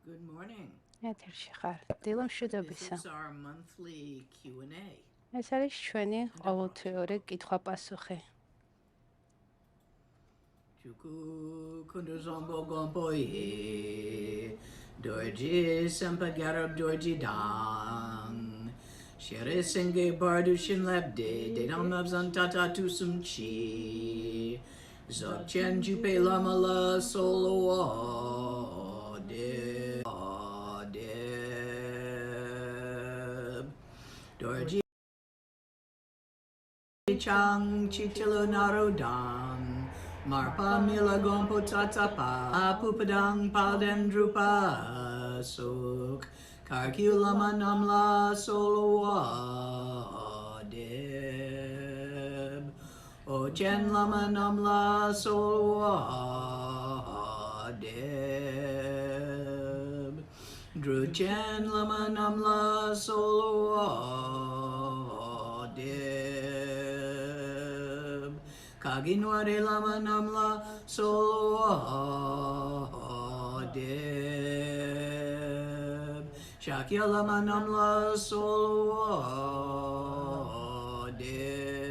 Good morning. ეთერში ხარ. დილო მშვიდობისა. This is our monthly Q&A. ეს არის ჩვენი ყოველთვიური კითხვა-პასუხი. Chuku kunduzombo gompoe. Dorji sampagarab dorji dang. Shere senge bardushin labde. Dedam nabzan tata tusumchi. Zokchen jupe lamala solo de. Dorji chang chitilo narodang. Marpa mila gompo tatapa pupadang palden drupa suk karkulama namla soloa deb o chen lama namla soloa deb dru chen lama namla soloa deb Kaginware lama namla solo deb Shakya lama namla solo deb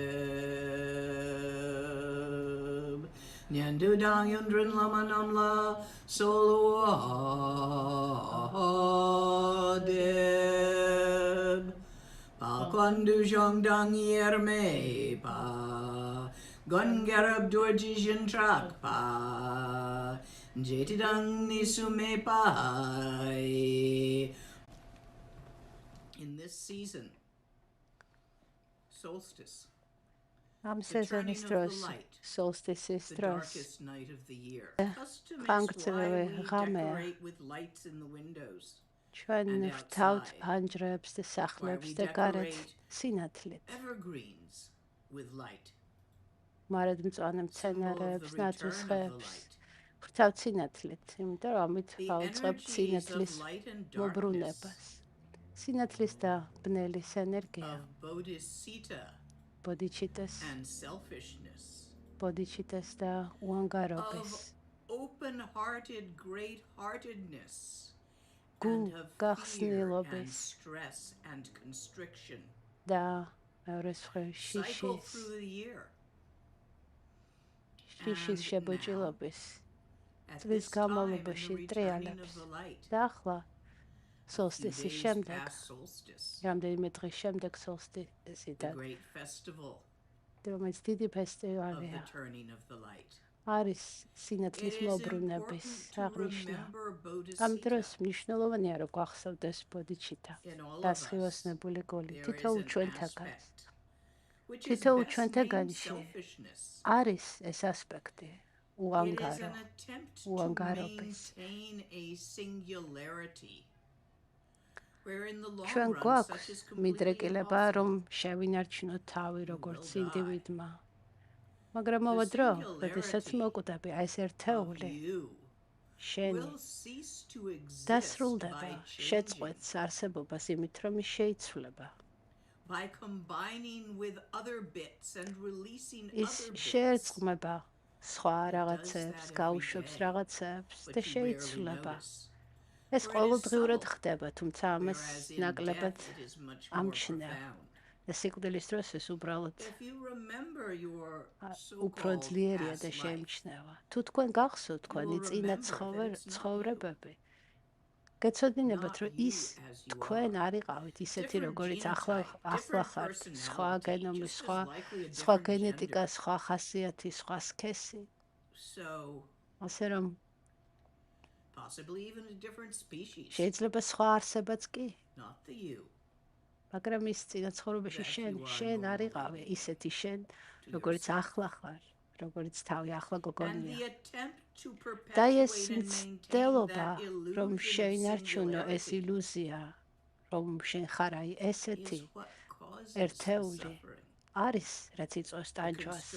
Nyandu dang yundrin lama namla solo deb Palkwandu zhong dang yerme pa Gongarab dorjijin trakpa Jetidang nisume pai. In this season, solstice, ამ სეზონის დროს, solstice-ის the დროს, darkest night of the year. ხანგრძლივი ღამეა. With lights in the windows. ჩვენ ვთავთ ფანჯრებს და სახლებს და გარეთ სინათლით. Evergreens with light. მარადმწვანე მცენარეებს, ნაცრისხეებს ვთავთ სინათლით, იმიტომ რომ ამით ვაუწყებთ სინათლის მობრუნებას. სინათლის და ბნელის ენერგია ბოდიჩიტეს და უანგარობის გახსნილობის და მეორე შიშის შებოჭილობის წლის განმავლობაში ტრიალებს და ახლა solstice-ის შემდეგ რამდენიმე დღის შემდეგ solstice-იდან რომელიც დიდი ფესტივალია არის სინათლის მოbrunების აღნიშვნა ამ დროს მნიშვნელოვანია რომ გვახსოვდეს ბოდიჩიტა დასხივოსნებული გული თითოეულ ჩვენთაგანში არის ეს ასპექტი უანგარობის ჩვენ გვაქვს მიდრეკილება რომ შევინარჩუნოთ თავი როგორც ინდივიდმა მაგრამ მოვა დრო როდესაც მოკვდები ეს ერთეული შენი დასრულდება შეწყვეტს არსებობას იმით რომ ის შეიცვლება by combining with other bits and releasing ის შეერწყმება სხვა რაღაცებს გაუშვებს რაღაცებს და შეიცვლება ეს ყოველდღიურად ხდება თუმცა ამას ნაკლებად ამჩნევ და სიკვდილის დროს ეს უბრალოდ უფრო ძლიერია და შეიმჩნევა თუ თქვენ გახსოვთ თქვენი წინა ცხოვრებები გეცოდინებათ რომ ის თქვენ არიყავით ისეთი როგორიც ახლა ხართ სხვა გენომი სხვა გენეტიკა სხვა ხასიათი სხვა სქესი ასე რომ შეიძლება სხვა არსებაც კი მაგრამ ის წინა ცხოვრებაში შენ არიყავი ისეთი შენ როგორც ახლა ხარ როგორც თავი ახლა გოგონია და ეს მცდელობა რომ შეინარჩუნო ეს ილუზია რომ შენ ხარ აი ესეთი ერთეული არის რაც იწვევს ტანჯვას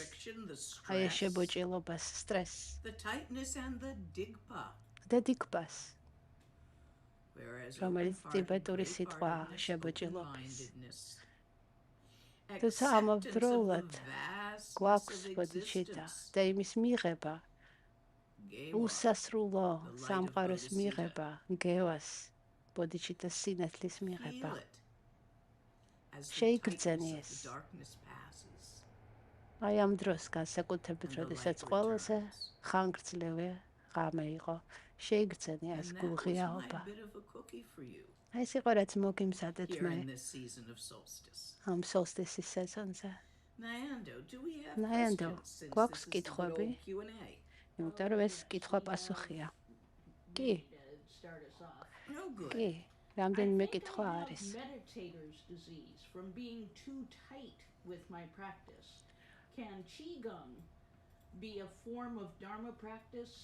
აი ეს შებოჭილობას სტრესს და დიგბას რომელიც ტიბეტური სიტყვა შებოჭილობის თუმცა ამავდროულად გვაქვს ბოდიჩიტა და იმის მიღება უსასრულო სამყაროს მიღება, გევას, ბოდიჩიტას სინათლის მიღება. შეიგრძენი ეს. აი ამ დროს განსაკუთრებით, როდესაც ყველაზე ხანგრძლივი ღამე იყო, შეიგრძენი ეს გულღიაობა. აი ეს იყო რაც მოგიმზადეთ მე ამ solstice სეზონზე. ნაიანდო, გვაქვს კითხვები? იმიტომ რომ ეს კითხვა-პასუხია. კი. კი, რამდენიმე კითხვა არის. Can qigong be a form of dharma practice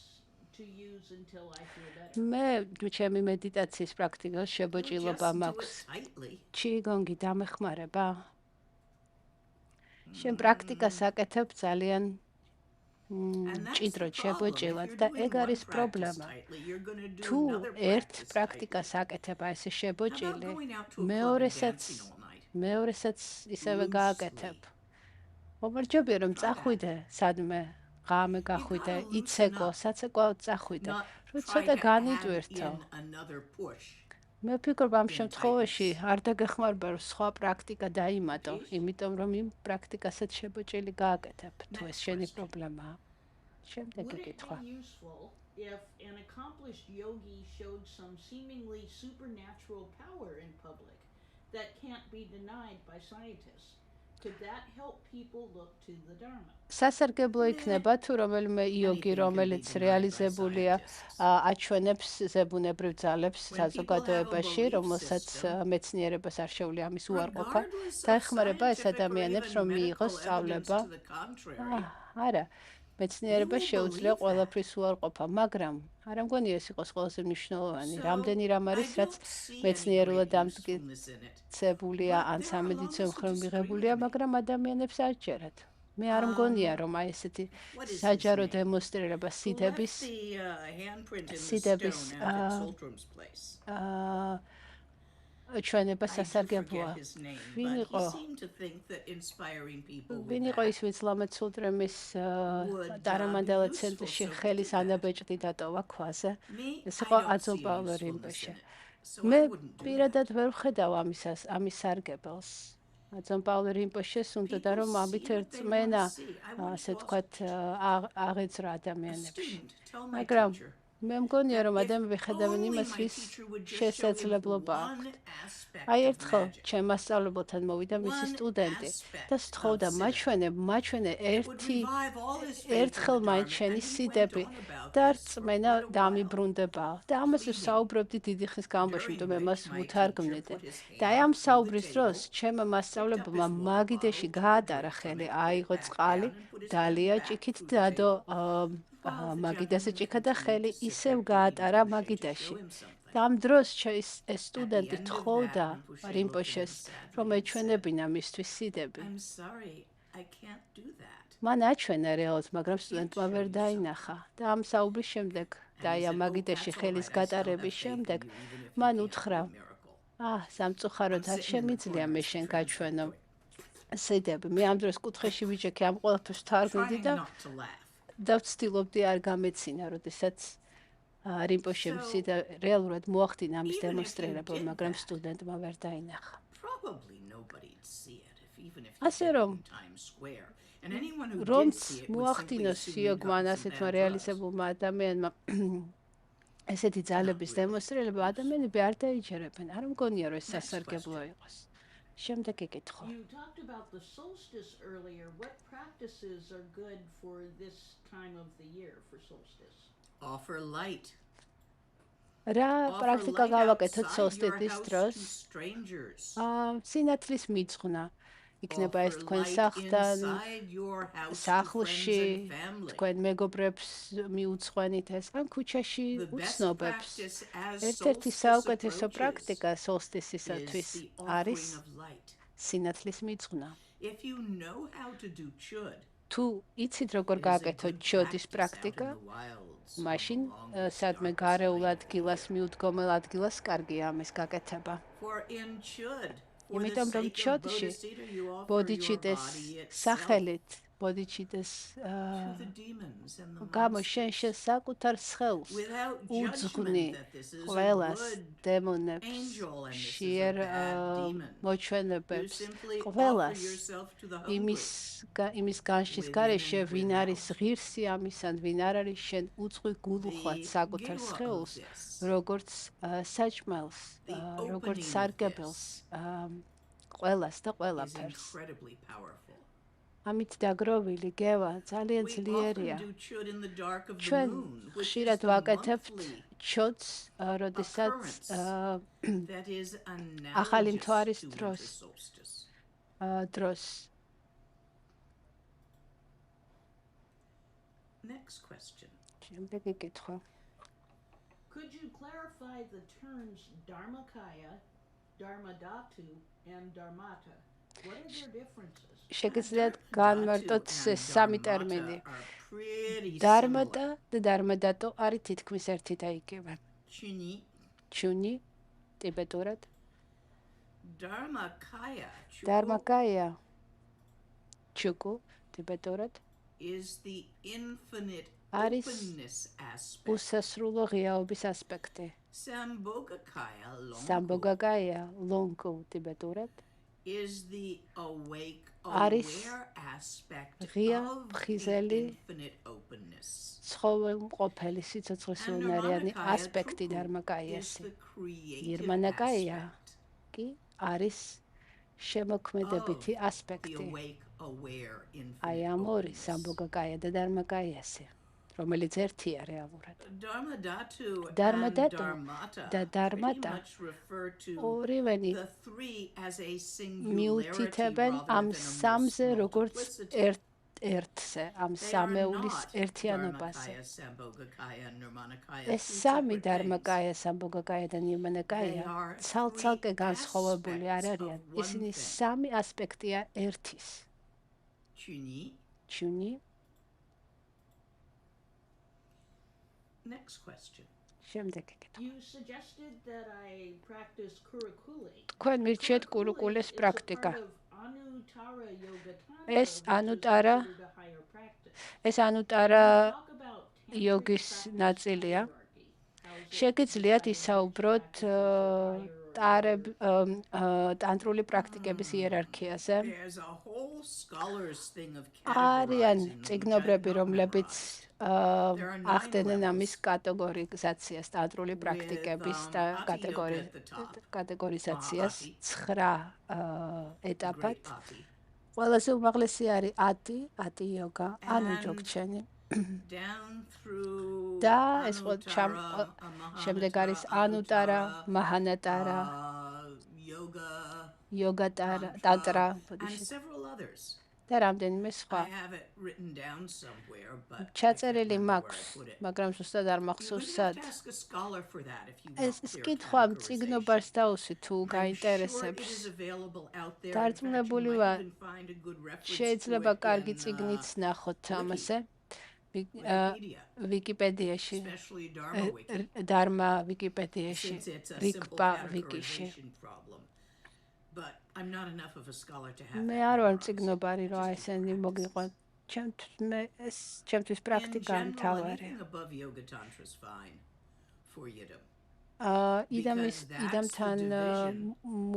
to use until I feel better? მე ჩემი მედიტაციის პრაქტიკას შებოჭილობა მაქვს. qigong-ი დამეხმარება. შენ პრაქტიკას აკეთებ ძალიან ჭიდროდ შებოჭილად და ეგ არის პრობლემა. თუ ერთ პრაქტიკას აკეთებ ესე შებოჭილი, მეორესაც ისევე გააკეთებ. მომარჯობია რომ წახვიდე სადმე ღამე გახვიდე იცეკო საცეკვაოდ წახვიდე რომ ცოტა განიტვირთო. მე ვფიქრობ ამ შემთხვევაში არ დაგეხმარება რომ სხვა პრაქტიკა დაიმატო, იმიტომ რომ იმ პრაქტიკასაც შებოჭილი გააკეთებ, თუ ეს შენი პრობლემაა. შემდეგი კითხვა. If an accomplished yogi showed some seemingly supernatural power in public that can't be denied by scientists, could that help people look to the dharma? სასარგებლო იქნება თუ რომელიმე იოგი, რომელიც რეალიზებულია, აჩვენებს ზებუნებრივ ძალებს საზოგადოებაში, რომელსაც მეცნიერებას არ შეუძლია ამის უარყოფა, დაეხმარება ეს ადამიანებს, რომ მიიღოს სწავლება. არა, მეცნიერებას შეუძლია ყველაფრის უარყოფა, მაგრამ არ მგონია ეს იყოს ყველაზე მნიშვნელოვანი. რამდენი რამ არის, რაც მეცნიერულად დამტკიცებულია ან სამედიცინო მხრივ მიღებულია, მაგრამ ადამიანებს არ ჯერათ. მე არ მგონია რომ აი ესეთი საჯარო დემონსტრირება სიდჰების ჩვენება სასარგებლოა. ვინ იყო ის ვინც ლამაცულტრემის ტარამანდალა ცენტრში ხელის ანაბეჭდი დატოვა ქვაზე? ეს იყო აძონ პავლე რინპოჩე. მე პირადად ვერ ვხედავ ამის სარგებელს. აძონ პავლე რინპოჩეს უნდოდა რომ ამით რწმენა, ასე ვთქვათ, აღეძრა ადამიანებში. მაგრამ მე მგონია რომ ადამიანები ხედავენ იმას, ვის შესაძლებლობა აქვთ. აი ერთხელ ჩემ მასწავლებელთან მოვიდა მისი სტუდენტი და სთხოვდა მაჩვენე ერთხელ მაინც შენი სიდები და რწმენა დამიბრუნდებაო. და ამაზე საუბრობდი დიდი ხნის განმავლობაში, იმიტომ მე მას უთარგმნიდი. და აი ამ საუბრის დროს ჩემმა მასწავლებელმა მაგიდეში გაატარა ხელი, აიღო წყალი, დალია ჭიქით დადო მაგიდაზე ჭიქა და ხელი ისევ გაატარა მაგიდაში. და ამ დროს ეს სტუდენტი თხოვდა რინპოჩეს, რომ ეჩვენებინა მისთვის სიდები. მან აჩვენა რეალურად, მაგრამ სტუდენტმა ვერ დაინახა. და ამ საუბრის შემდეგ და აი ამ მაგიდაში ხელის გატარების შემდეგ მან უთხრა, სამწუხაროდ არ შემიძლია მე შენ გაჩვენო სიდები. მე ამ დროს კუთხეში ვიჯექი ამ ყველაფერს ვთარგმნიდი და ვცდილობდი არ გამეცინა, როდესაც რინპოჩემ რეალურად მოახდინა ამის დემონსტრირება, მაგრამ სტუდენტმა ვერ დაინახა. ასე რომ რომც მოახდინოს იოგმა ასეთმა რეალიზებულმა ადამიანმა ესეთი ძალების დემონსტრირება, ადამიანები არ დაიჯერებენ. არ მგონია რომ ეს სასარგებლო იყოს. შემდეგი კითხვა. You talked about the solstice earlier. What practices are good for this time of the year for solstice? Offer light. რა პრაქტიკა გავაკეთოთ solstice-ის დროს? სინათლის მიძღვნა. იქნება ეს თქვენ სახლთან, სახლში, თქვენ მეგობრებს მიუძღვენით ეს, ან ქუჩაში უცნობებს. ერთ-ერთი საუკეთესო პრაქტიკა solstice-ისათვის არის სინათლის მიძღვნა. თუ იცით როგორ გააკეთოთ ჩოდ-ის პრაქტიკა, მაშინ სადმე გარეულ ადგილას, მიუდგომელ ადგილას კარგია ამის გაკეთება. იმიტომ რომ ჩოდ-ში ბოდიჩიტეს სახელით ბოდიჩიდეს to the demons and the გამო monsters, შენ საკუთარ სხეულს without უძღვნი judgment that this is a ყველას good დემონებს angel and this is a შიერ bad demon. You მოჩვენებებს simply offer ყველას yourself to the hungry. იმის განშის გარეშე ვინ არის ღირსი ამისან ვინ არ არის შენ უძღვი გულუხვად საკუთარ სხეულს როგორც საჭმელს როგორც სარგებელს ყველას და ყველაფერს Incredibly powerful. ამით დაგროვილი გევა ძალიან ძლიერია ჩვენ ხშირად ვაკეთებთ ჩოდს როდესაც ახალი მთვარის დროს Next question. შემდეგი კითხვა Could you clarify the terms dharmakaya, dharmadatu, and dharmata? What are their differences? შეგიძლიათ განმარტოთ სამი ტერმინი. დჰარმატა და დჰარმადატუ არის თითქმის ერთი და იგივე. ჩუნი ტიბეტურად. დჰარმაკაია ჩუკუ ტიბეტურად. არის უსასრულო ღიაობის ასპექტი. სამბოგაკაია ლონგუ ტიბეტურად. is the awake არის aware aspect ღია of ფხიზელი the infinite openness. ცხოველმყოფელი სიცოცხლისუნარიანი ასპექტი დჰარმაკაიასი. ნირმანაკაია კი არის შემოქმედებითი ასპექტი. აი ამ ორი სამბოგაკაია და დჰარმაკაიასი. რომელიც ერთია რეალურად. დჰარმადატუ და დჰარმატა ორივენი მიუთითებენ ამ სამზე როგორც ერთზე, ამ სამეულის ერთიანობაზე. ეს სამი დჰარმაკაია, სამბოგაკაია და ნირმანაკაია ცალ-ცალკე განსხვავებული არ არიან. ისინი სამი ასპექტია ერთის. ჩუნი Next question. შემდეგი კითხვა. You suggested that I practice kurukuli. თქვენ მირჩიეთ კურუკულეს პრაქტიკა. ეს ანუ-ტარა ეს ანუ-ტარა იოგის ნაწილია. შეგიძლიათ ისაუბროთ ტანტრული პრაქტიკების იერარქიაზე. არიან წიგნობრები, რომლებიც ახდენენ ამის კატეგორიზაციას, ტანტრული პრაქტიკების და კატეგორიზაციას 9 ეტაპად. ყველაზე უმაღლესი არის 10 იოგა, ანუ ჯოგჩენი. და ეს შემდეგ არის ანუ-ტარა, მაჰანატარა, იოგატარა, ტანტრა და რამდენიმე სხვა. ჩაწერილი მაქვს, მაგრამ ზუსტად არ მახსოვს სად. ეს კითხვა მწიგნობარს დაუსვით თუ გაინტერესებს. დარწმუნებული ვარ, შეიძლება კარგი წიგნიც ნახოთ ამაზე. ვიკიპედიაში, დჰარმა ვიკიპედიაში, რიგპა ვიკიში. მე არ ვარ წიგნობარი, რომ ესენი მოგიყვან. ჩემთვის პრაქტიკა მთავარი. იდამთან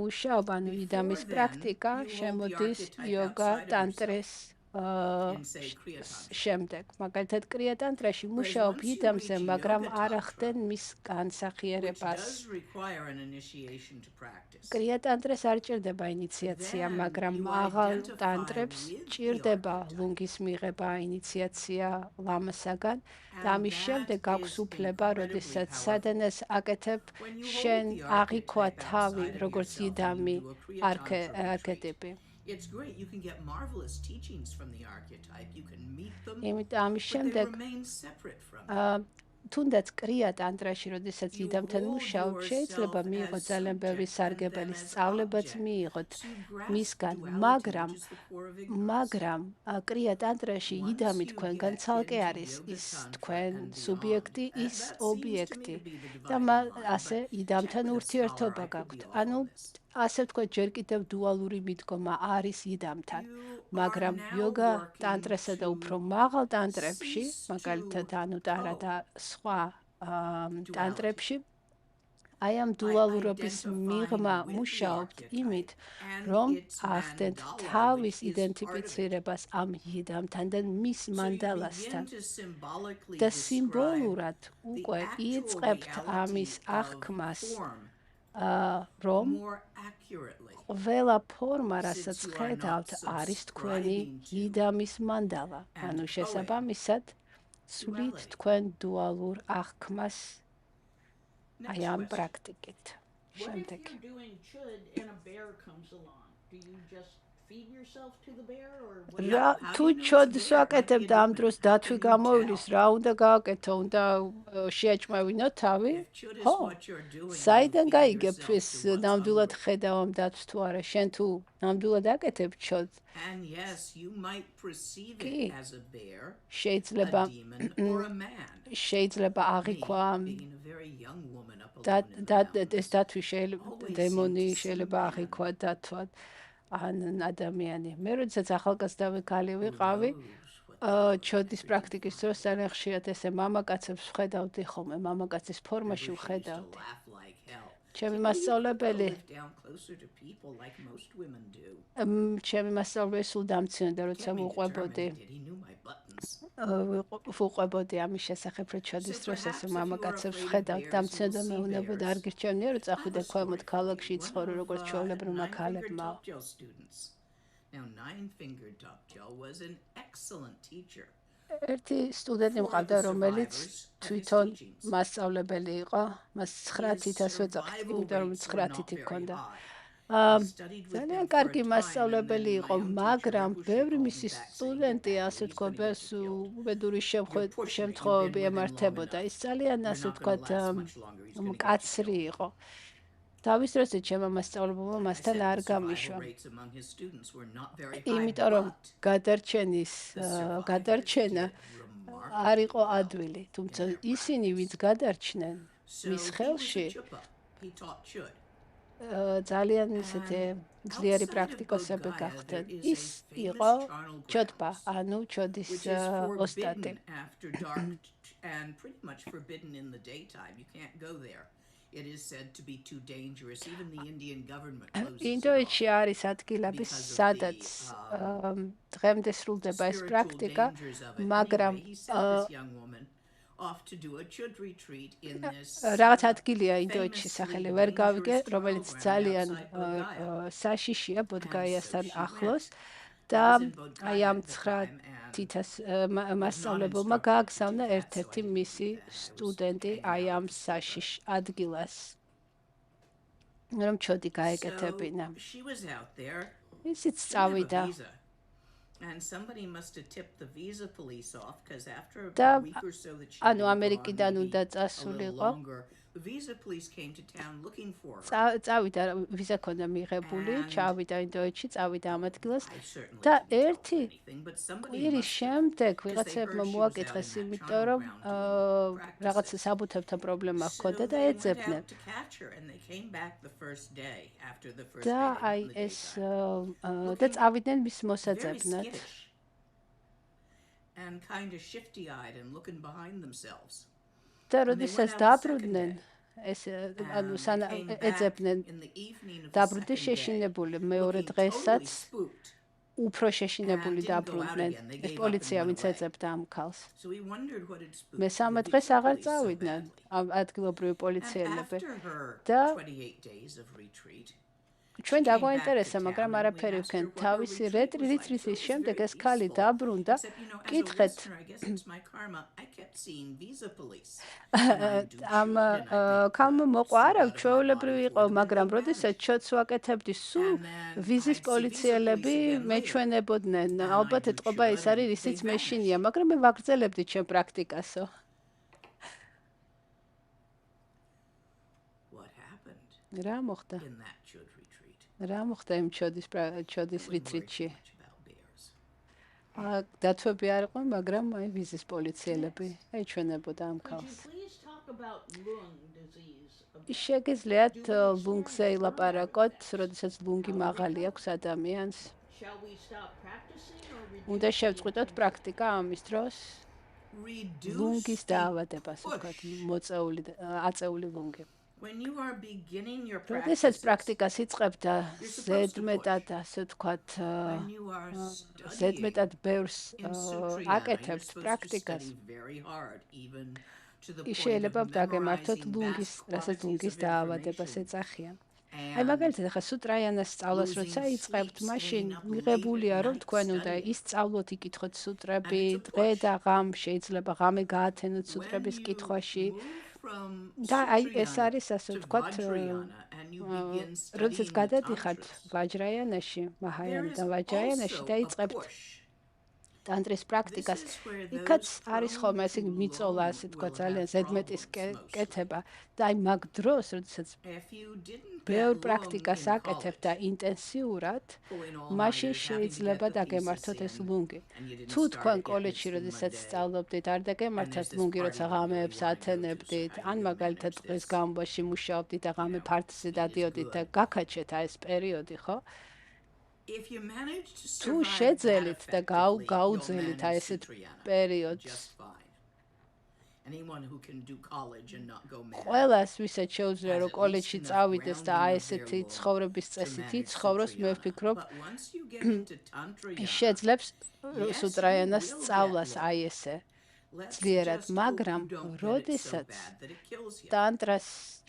მუშაობა, ანუ იდამის პრაქტიკა შემოდის იოგა ტანტრის შემდეგ. მაგალითად, კრია ტანტრაში მუშაობ იდამზე, მაგრამ არ ახდენ მის განსახიერებას. კრია ტანტრას არ ჭირდება ინიციაცია, მაგრამ მაღალ ტანტრებს ჭირდება ლუნგის მიღება, ინიციაცია ლამასაგან. და ამის შემდეგ აქვს უფლება, როდესაც სადანას აკეთებ, შენ აღიქვა თავი, როგორც იდამი არქეტიპი. It's great. You can get marvelous teachings from the archetype. You can meet them. ამის შემდეგ თუნდაც კრია ტანტრაში, როდესაც იდამთან მუშაობ, შეიძლება მიიღოთ ძალიან ბევრი სარგებელი სწავლებაც მიიღოთ მისგან, მაგრამ კრია ტანტრაში იდამი თქვენგან ცალკე არის, ის თქვენ სუბიექტი, ის ობიექტი და ასე იდამთან ურთიერთობა გაქვთ. ანუ ასე ვთქვათ, ჯერ კიდევ დუალური მიდგომა არის იდამთან, მაგრამ იოგა ტანტრასა და უფრო მაღალ ტანტრებში, მაგალითად ანუ-ტარა და სხვა ტანტრებში, აი ამ დუალურობის მიღმა მუშაობთ იმით, რომ ახდენთ თავის იდენტიფიცირებას ამ იდამთან და მის მანდალასთან და სიმბოლურად უკვე იწყებთ ამის აღქმას, რომ ყველა ფორმა, რასაც ხედავთ, არის თქვენი იდამის მანდალა, ანუ შესაბამისად სულით თქვენ დუალურ აღქმას აი ამ პრაქტიკით. შემდეგ. თუ ჩოდ-ის ვაკეთებ და ამ დროს დათვი გამოვლის, რა უნდა გავაკეთო? უნდა შეაჭმევინო თავი? ხო. საიდან გაიგებ ეს ნამდვილად ხედავ ამ დათვს თუ არა? შენ თუ ნამდვილად აკეთებ ჩოდ? შეიძლება აღიქვა ეს დათვი დემონი შეიძლება აღიქვა დათვად ან ადამიანი. მე როდესაც ახალგაზრდა ქალი ვიყავი, ჩოდ-ის პრაქტიკის დროს ძალიან ხშირად ესე მამაკაცებს ვხედავდი ხოლმე, მამაკაცის ფორმაში ვხედავდი. ჩემი მასწავლებელი სულ დამცინდა, როცა ვუყვებოდი ამის შესახებ, რომ ჩოდ-ის დროს ესე მამაკაცებს ვხედავდი, დამცინდა მეუბნებოდა, არ გირჩევნია, რომ წახვიდე ქვემოთ ქალაქში იცხოვრო, როგორც ჩვეულებრივმა ქალებმა. ერთი სტუდენტი მყავდა, რომელიც თვითონ მასწავლებელი იყო, მას 900 ვეძახით, იმიტომ რომ 900 ჰქონდა. ძალიან კარგი მასწავლებელი იყო, მაგრამ ბევრი მისი სტუდენტი, ასე ვთქვათ, უბედური შემთხვევები ემართებოდა. ის ძალიან, ასე ვთქვათ, მკაცრი იყო. თავის დროზე ჩემმა მასწავლებელმა მასთან არ გამიშვა. იმიტომ რომ გადარჩენა არ იყო ადვილი, თუმცა ისინი, ვინც გადარჩნენ მის ხელში, ძალიან ისეთი ძლიერი პრაქტიკოსები გახდნენ. ის იყო ჩოდბა, ანუ ჩოდ-ის ოსტატი. ინდოეთში არის ადგილები, სადაც დღემდე სრულდება ეს პრაქტიკა, მაგრამ რაღაც ადგილია ინდოეთში, სახელი ვერ გავიგე, რომელიც ძალიან საშიშია ბოდგაიასთან ახლოს და აი ამ 900 მასწავლებელმა გააგზავნა ერთ-ერთი მისი სტუდენტი აი ამ საშიშ ადგილას, რომ ჩოდი გაეკეთებინა. ისიც წავიდა. და ანუ ამერიკიდან უნდა წასულიყო. წავიდა, ვიზა ქონდა მიღებული, ჩავიდა ინდოეთში, წავიდა ამ ადგილას და ერთი კვირის შემდეგ ვიღაცებმა მოაკითხეს, იმიტომ რომ რაღაც საბუთებთან პრობლემა ჰქონდა და ეძებდნენ. და აი ეს და წავიდნენ მის მოსაძებნად. და როდესაც დაბრუნდნენ, ანუ ეძებდნენ, დაბრუნდნენ შეშინებული, მეორე დღესაც უფრო შეშინებული დაბრუნდნენ. ეს პოლიცია ვინც ეძებდა ამ ქალს. მესამე დღეს აღარ წავიდნენ ადგილობრივი პოლიციელები და ჩვენ დაგვაინტერესა, მაგრამ არაფერი ვქენ. თავისი რეტრიტის შემდეგ ეს ქალი დაბრუნდა, კითხეთ ამ ქალმა მოყვა, არა, ჩვეულებრივი იყო, მაგრამ როდესაც ჩოდს ვაკეთებდი, სულ ვიზის პოლიციელები მეჩვენებოდნენ. ალბათ ეთყობა ეს არის, ისიც მეშინია, მაგრამ მე ვაგრძელებდი ჩემ პრაქტიკასო. რა მოხდა? რა მოხდა იმ ჩოდ-ის რიტრიტში? დათვები არ იყვნენ, მაგრამ აი ვიზის პოლიციელები ეჩვენებოდა ამ ქალს. შეგიძლიათ ლუნგზე ილაპარაკოთ, როდესაც ლუნგი მაღალი აქვს ადამიანს. უნდა შევწყვიტოთ პრაქტიკა ამის დროს. ლუნგის დაავადება, ასე ვთქვათ, აწეული ლუნგი. როდესაც პრაქტიკას იწყებთ და ზედმეტად, ასე ვთქვათ, ზედმეტად ბევრს აკეთებთ პრაქტიკას, შეიძლება დაგემართოთ ლუნგის, რასაც ლუნგის დაავადებას ეძახიან. აი მაგალითად, ახლა სუტრაიანას სწავლას როცა იწყებთ, მაშინ მიღებულია, რომ თქვენ უნდა ისწავლოთ, იკითხოთ სუტრები, დღე და ღამ, შეიძლება ღამე გაათენოთ სუტრების კითხვაში. და აი ეს არის, ასე ვთქვათ, როდესაც გადადიხართ ვაჯრაიანაში, მაჰაიანა და ვაჯრაიანაში და იწყებთ ტანტრის პრაქტიკას, იქაც არის ხოლმე ესე მიწოლა, ასე ვთქვათ, ძალიან ზედმეტის კეთება და აი მაგ დროს, როდესაც ბევრ პრაქტიკას აკეთებთ და ინტენსიურად, მაშინ შეიძლება დაგემართოთ ეს ლუნგი. თუ თქვენ კოლეჯში, როდესაც სწავლობდით, არ დაგემართათ ლუნგი, როცა ღამეებს ათენებდით, ან მაგალითად დღეს განმავლობაში მუშაობდით და ღამე ფართზე დადიოდით და გაქაჩეთ აი ეს პერიოდი, ხო? თუ შეძელით და გაუძელით აი ესეთ პერიოდს, ყველას ვისაც შეუძლია რომ კოლეჯში წავიდეს და აი ესეთი ცხოვრების წესით იცხოვროს, მე ვფიქრობ, შეძლებს სუტრაიანას სწავლას აი ესე ძლიერად, მაგრამ როდესაც ტანტრას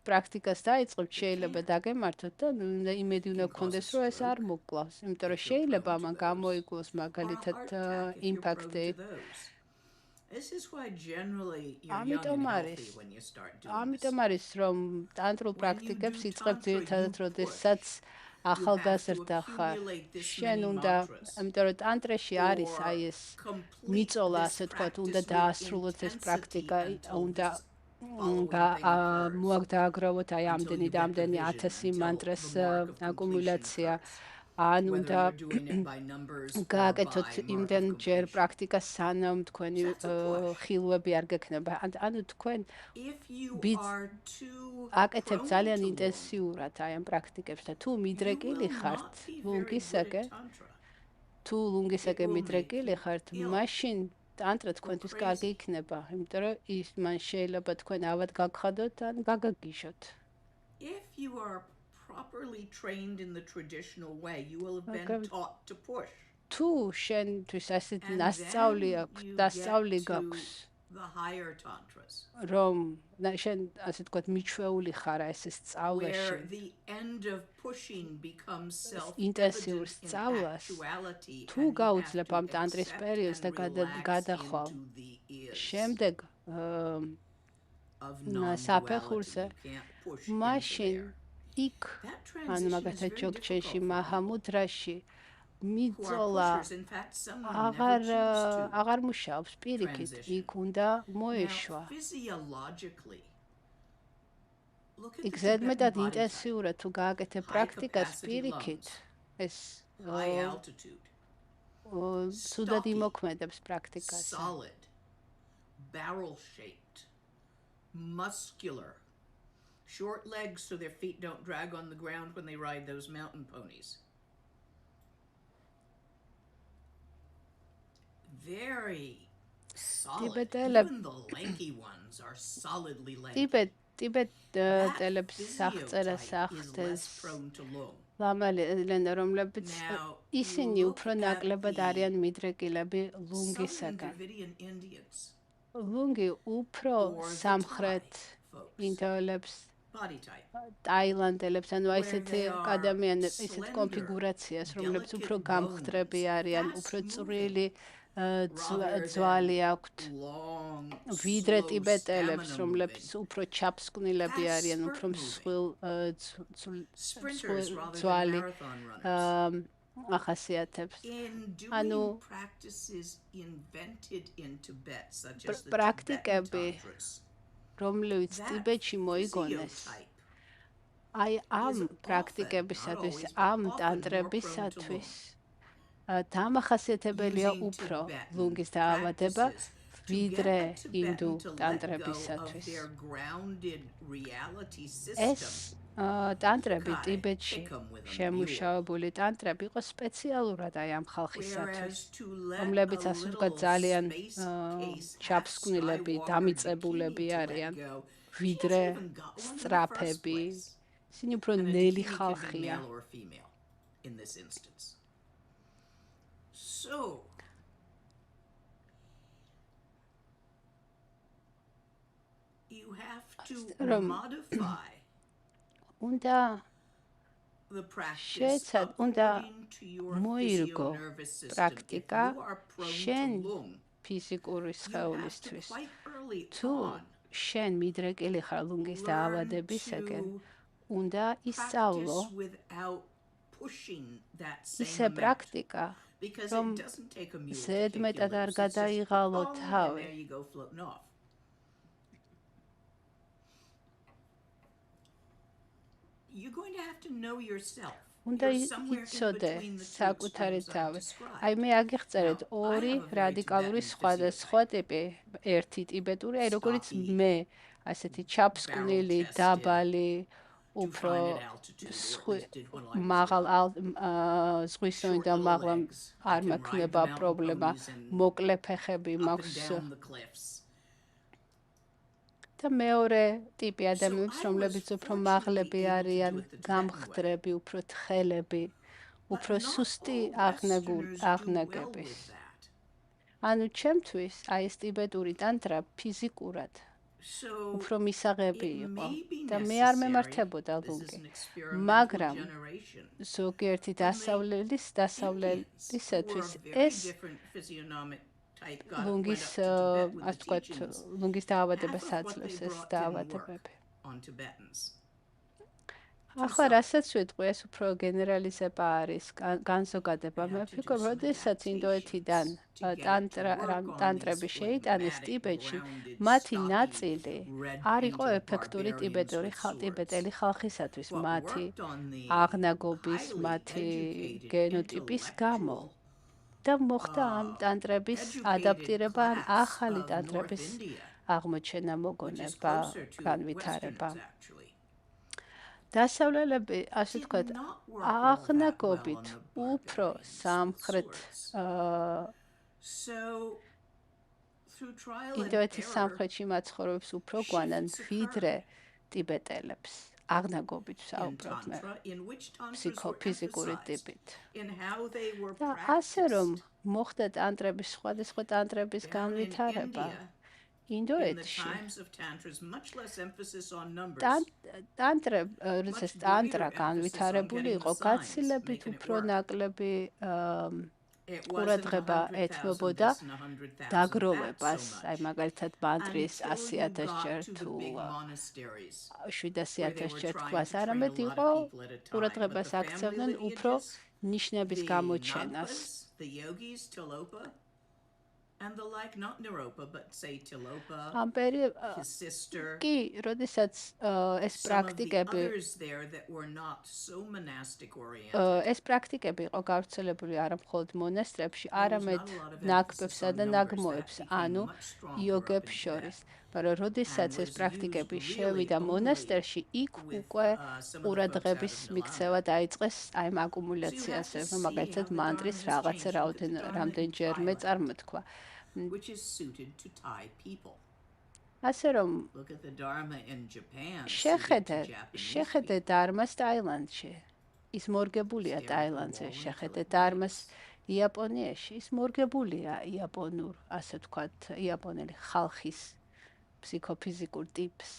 პრაქტიკას დაიწყებთ, შეიძლება დაგემართოთ და იმედი უნდა გქონდეს, რომ ეს არ მოკლავს, იმიტომ რომ შეიძლება ამან გამოიგოს მაგალითად იმპაქტი. ამიტომ არის, რომ ტანტრულ პრაქტიკებს იწყებთ ძირითადად, როდესაც ახალგაზრდა ხარ. შენ უნდა, იმიტომ რომ ტანტრაში არის აი ეს მიწოლა, ასე ვთქვათ, უნდა დაასრულოთ ეს პრაქტიკა, უნდა მოაგდააგროვოთ აი ამდენი და ამდენი 1000 მანტრას აკუმულაცია, ან უნდა გააკეთოთ იმდენჯერ პრაქტიკას, სანამ თქვენი ხილვები არ გექნება. ანუ თქვენ აკეთებთ ძალიან ინტენსიურად აი ამ პრაქტიკებს და თუ მიდრეკილი ხართ ლუნგისაკე მიდრეკილი ხართ, მაშინ ტანტრა თქვენთვის კარგი იქნება, იმიტომ რომ ის მან შეიძლება თქვენ ავად გაგხადოთ ან გაგაგიჟოთ. თუ შენთვის ასეთი დასწავლი გაქვს, რომ შენ ასე ვთქვათ მიჩვეული ხარ ეს სწავლაში, ინტენსიურ სწავლას, თუ გაუძლებ ამ ტანტრის პერიოდს და გადახვალ შემდეგ საფეხურზე, მაშინ იქ, ანუ მაგალითად ჯოგჩენში, მაჰამუდრაში მიწოლა აღარ მუშაობს პირიქით, იქ უნდა მოეშვა. იქ ზედმეტად ინტენსიურად თუ გააკეთებ პრაქტიკას პირიქით, ეს ცუდად იმოქმედებს პრაქტიკას. Short legs so their feet don't drag on the ground when they ride those mountain ponies. Very solid. Even the lanky ones are solidly lanky. ტიბეტელებს აღწერას ახდენს ლამალენა, რომლებიც ისინი უფრო ნაკლებად არიან მიდრეკილები ლუნგისაგან. ლუნგი უფრო სამხრეთ ინდოელებს, ტაილანდელებს, ანუ ესეთი ადამიანებს, ესეთ კონფიგურაციას, რომლებიც უფრო გამხდრები არიან, უფრო წვრილი ძვალი აქვთ, ვიდრე ტიბეტელებს, რომლებიც უფრო ჩაფსკვნილები არიან, უფრო მსხვილი ახასიათებს. ანუ პრაქტიკები, რომლებიც ტიბეტში მოიგონეს, აი ამ პრაქტიკებისათვის, ამ ტანტრებისათვის დამახასიათებელია უფრო ლუნგის დაავადება, ვიდრე ინდუ ტანტრებისათვის. ეს ტანტრები ტიბეტში შემუშავებული ტანტრები იყო სპეციალურად აი ამ ხალხისათვის, რომლებიც ასე ვთქვათ ძალიან ჩაფსკვნილები, დამიწებულები არიან, ვიდრე სწრაფები. ისინი უფრო ნელი ხალხია. So you have to modify უნდა the practice შეცად უნდა according to your მოირგო nervous system. პრაქტიკა If you are prone შენ to lung, ფიზიკური you have to სხეულისთვის. quite early თუ on შენ მიდრეკილი ხარ ლუნგის learn დაავადებისაკენ, to უნდა ისწავლო practice without pushing that same ისე amount. პრაქტიკა, Because რომ it doesn't take a mule to kick ზედმეტად your არ loose. It's just, გადაიღალო oh, and თავი. there you go floating off. You're going to have to know yourself. უნდა You're somewhere in იცოდე between the two საკუთარი extremes I've თავი. described. აი მე აგიხწერეთ Now, I ორი have a very რადიკალური Tibetan სხვადასხვა ტიპი. ერთი ტიბეტური, აი როგორც Stocky, მე, ასეთი ჩაფსკვნილი, barrel-chested, დაბალი, to უფრო find at altitude, or at least did when I was მაღალ young. ზღვისოიდან Short little მაღლა legs. I არ can ride მაქვს the პრობლემა. mountain ponies and მოკლე ფეხები up and მაქვს. down the cliffs. და მეორე ტიპი ადამიანებს, I რომლებიც was უფრო fortunately მაღლები able to არიან, do it the Tibetan way. გამხდრები, უფრო თხელები, უფრო But not სუსტი all Westerners do well აღნაგების. with that. ანუ ჩემთვის აი ეს ტიბეტური ტანტრა ფიზიკურად So უფრო მისაღები it იყო may be და მე არ necessary, მემართებოდა this is ლუნგი. an experimental მაგრამ generation, ზოგიერთი Indians დასავლელისათვის who are very ეს different physiognomic type went ლუნგის up to Tibet with ასე the ვთქვათ teachings. ლუნგის დაავადებას Half of what აძლევს they ეს brought didn't work დაავადებები. on Tibetans. ახლა რასაც ვიტყვი, ეს უფრო გენერალიზება არის, განზოგადება. მე ვფიქრობ, როდესაც ინდოეთიდან ტანტრები შეიტანეს ტიბეტში, მათი ნაწილი არ იყო ეფექტური ტიბეტელი ხალხისათვის, მათი აღნაგობის, მათი გენოტიპის გამო. და მოხდა ამ ტანტრების ადაპტირება, ან ახალი ტანტრების აღმოჩენა, მოგონება, განვითარება. დასავლელები, ასე ვთქვათ, აღნაგობით უფრო სამხრეთ ინდოეთის სამხრეთში მაცხოვრებს უფრო გვანან ვიდრე ტიბეტელებს. აღნაგობით საუბრობ მე ფიზიკური ტიპით. და ასე რომ მოხდა ტანტრების, სხვადასხვა ტანტრების განვითარება, ინდოეთში ტანტრა განვითარებული იყო, გაცილებით უფრო ნაკლები ყურადღება ეთმობოდა დაგროვებას, აი მაგალითად მანტრის 100,000 ჯერ თუ 700,000 ჯერ თქვას, არამედ იყო ყურადღებას აქცევდნენ უფრო ნიშნების გამოჩენას. And the like, not Naropa, but say Tilopa, his sister, როდესაც ეს პრაქტიკები ეს პრაქტიკები იყო გავრცელებული არა მხოლოდ მონასტრებში, არამედ ნაგბებსა და ნაგმოებს, ანუ იოგებს შორის. მაგრამ როდესაც ეს პრაქტიკები შევიდა მონასტერში, იქ უკვე ყურადღების მიქცევა დაიწყეს აი ამ აკუმულაციაზე, მაგალითად მანტრის რაღაცა რამდენჯერმე წარმოთქვა. Which is suited to Thai people. ასე რომ Look at the Dharma in Japan. შეხედე დარმას ტაილანდში. ის მორგებულია ტაილანდზე, შეხედე დარმას იაპონიაში. ის მორგებულია იაპონურ, ასე ვთქვათ, იაპონელი ხალხის ფსიქოფიზიკურ ტიპს.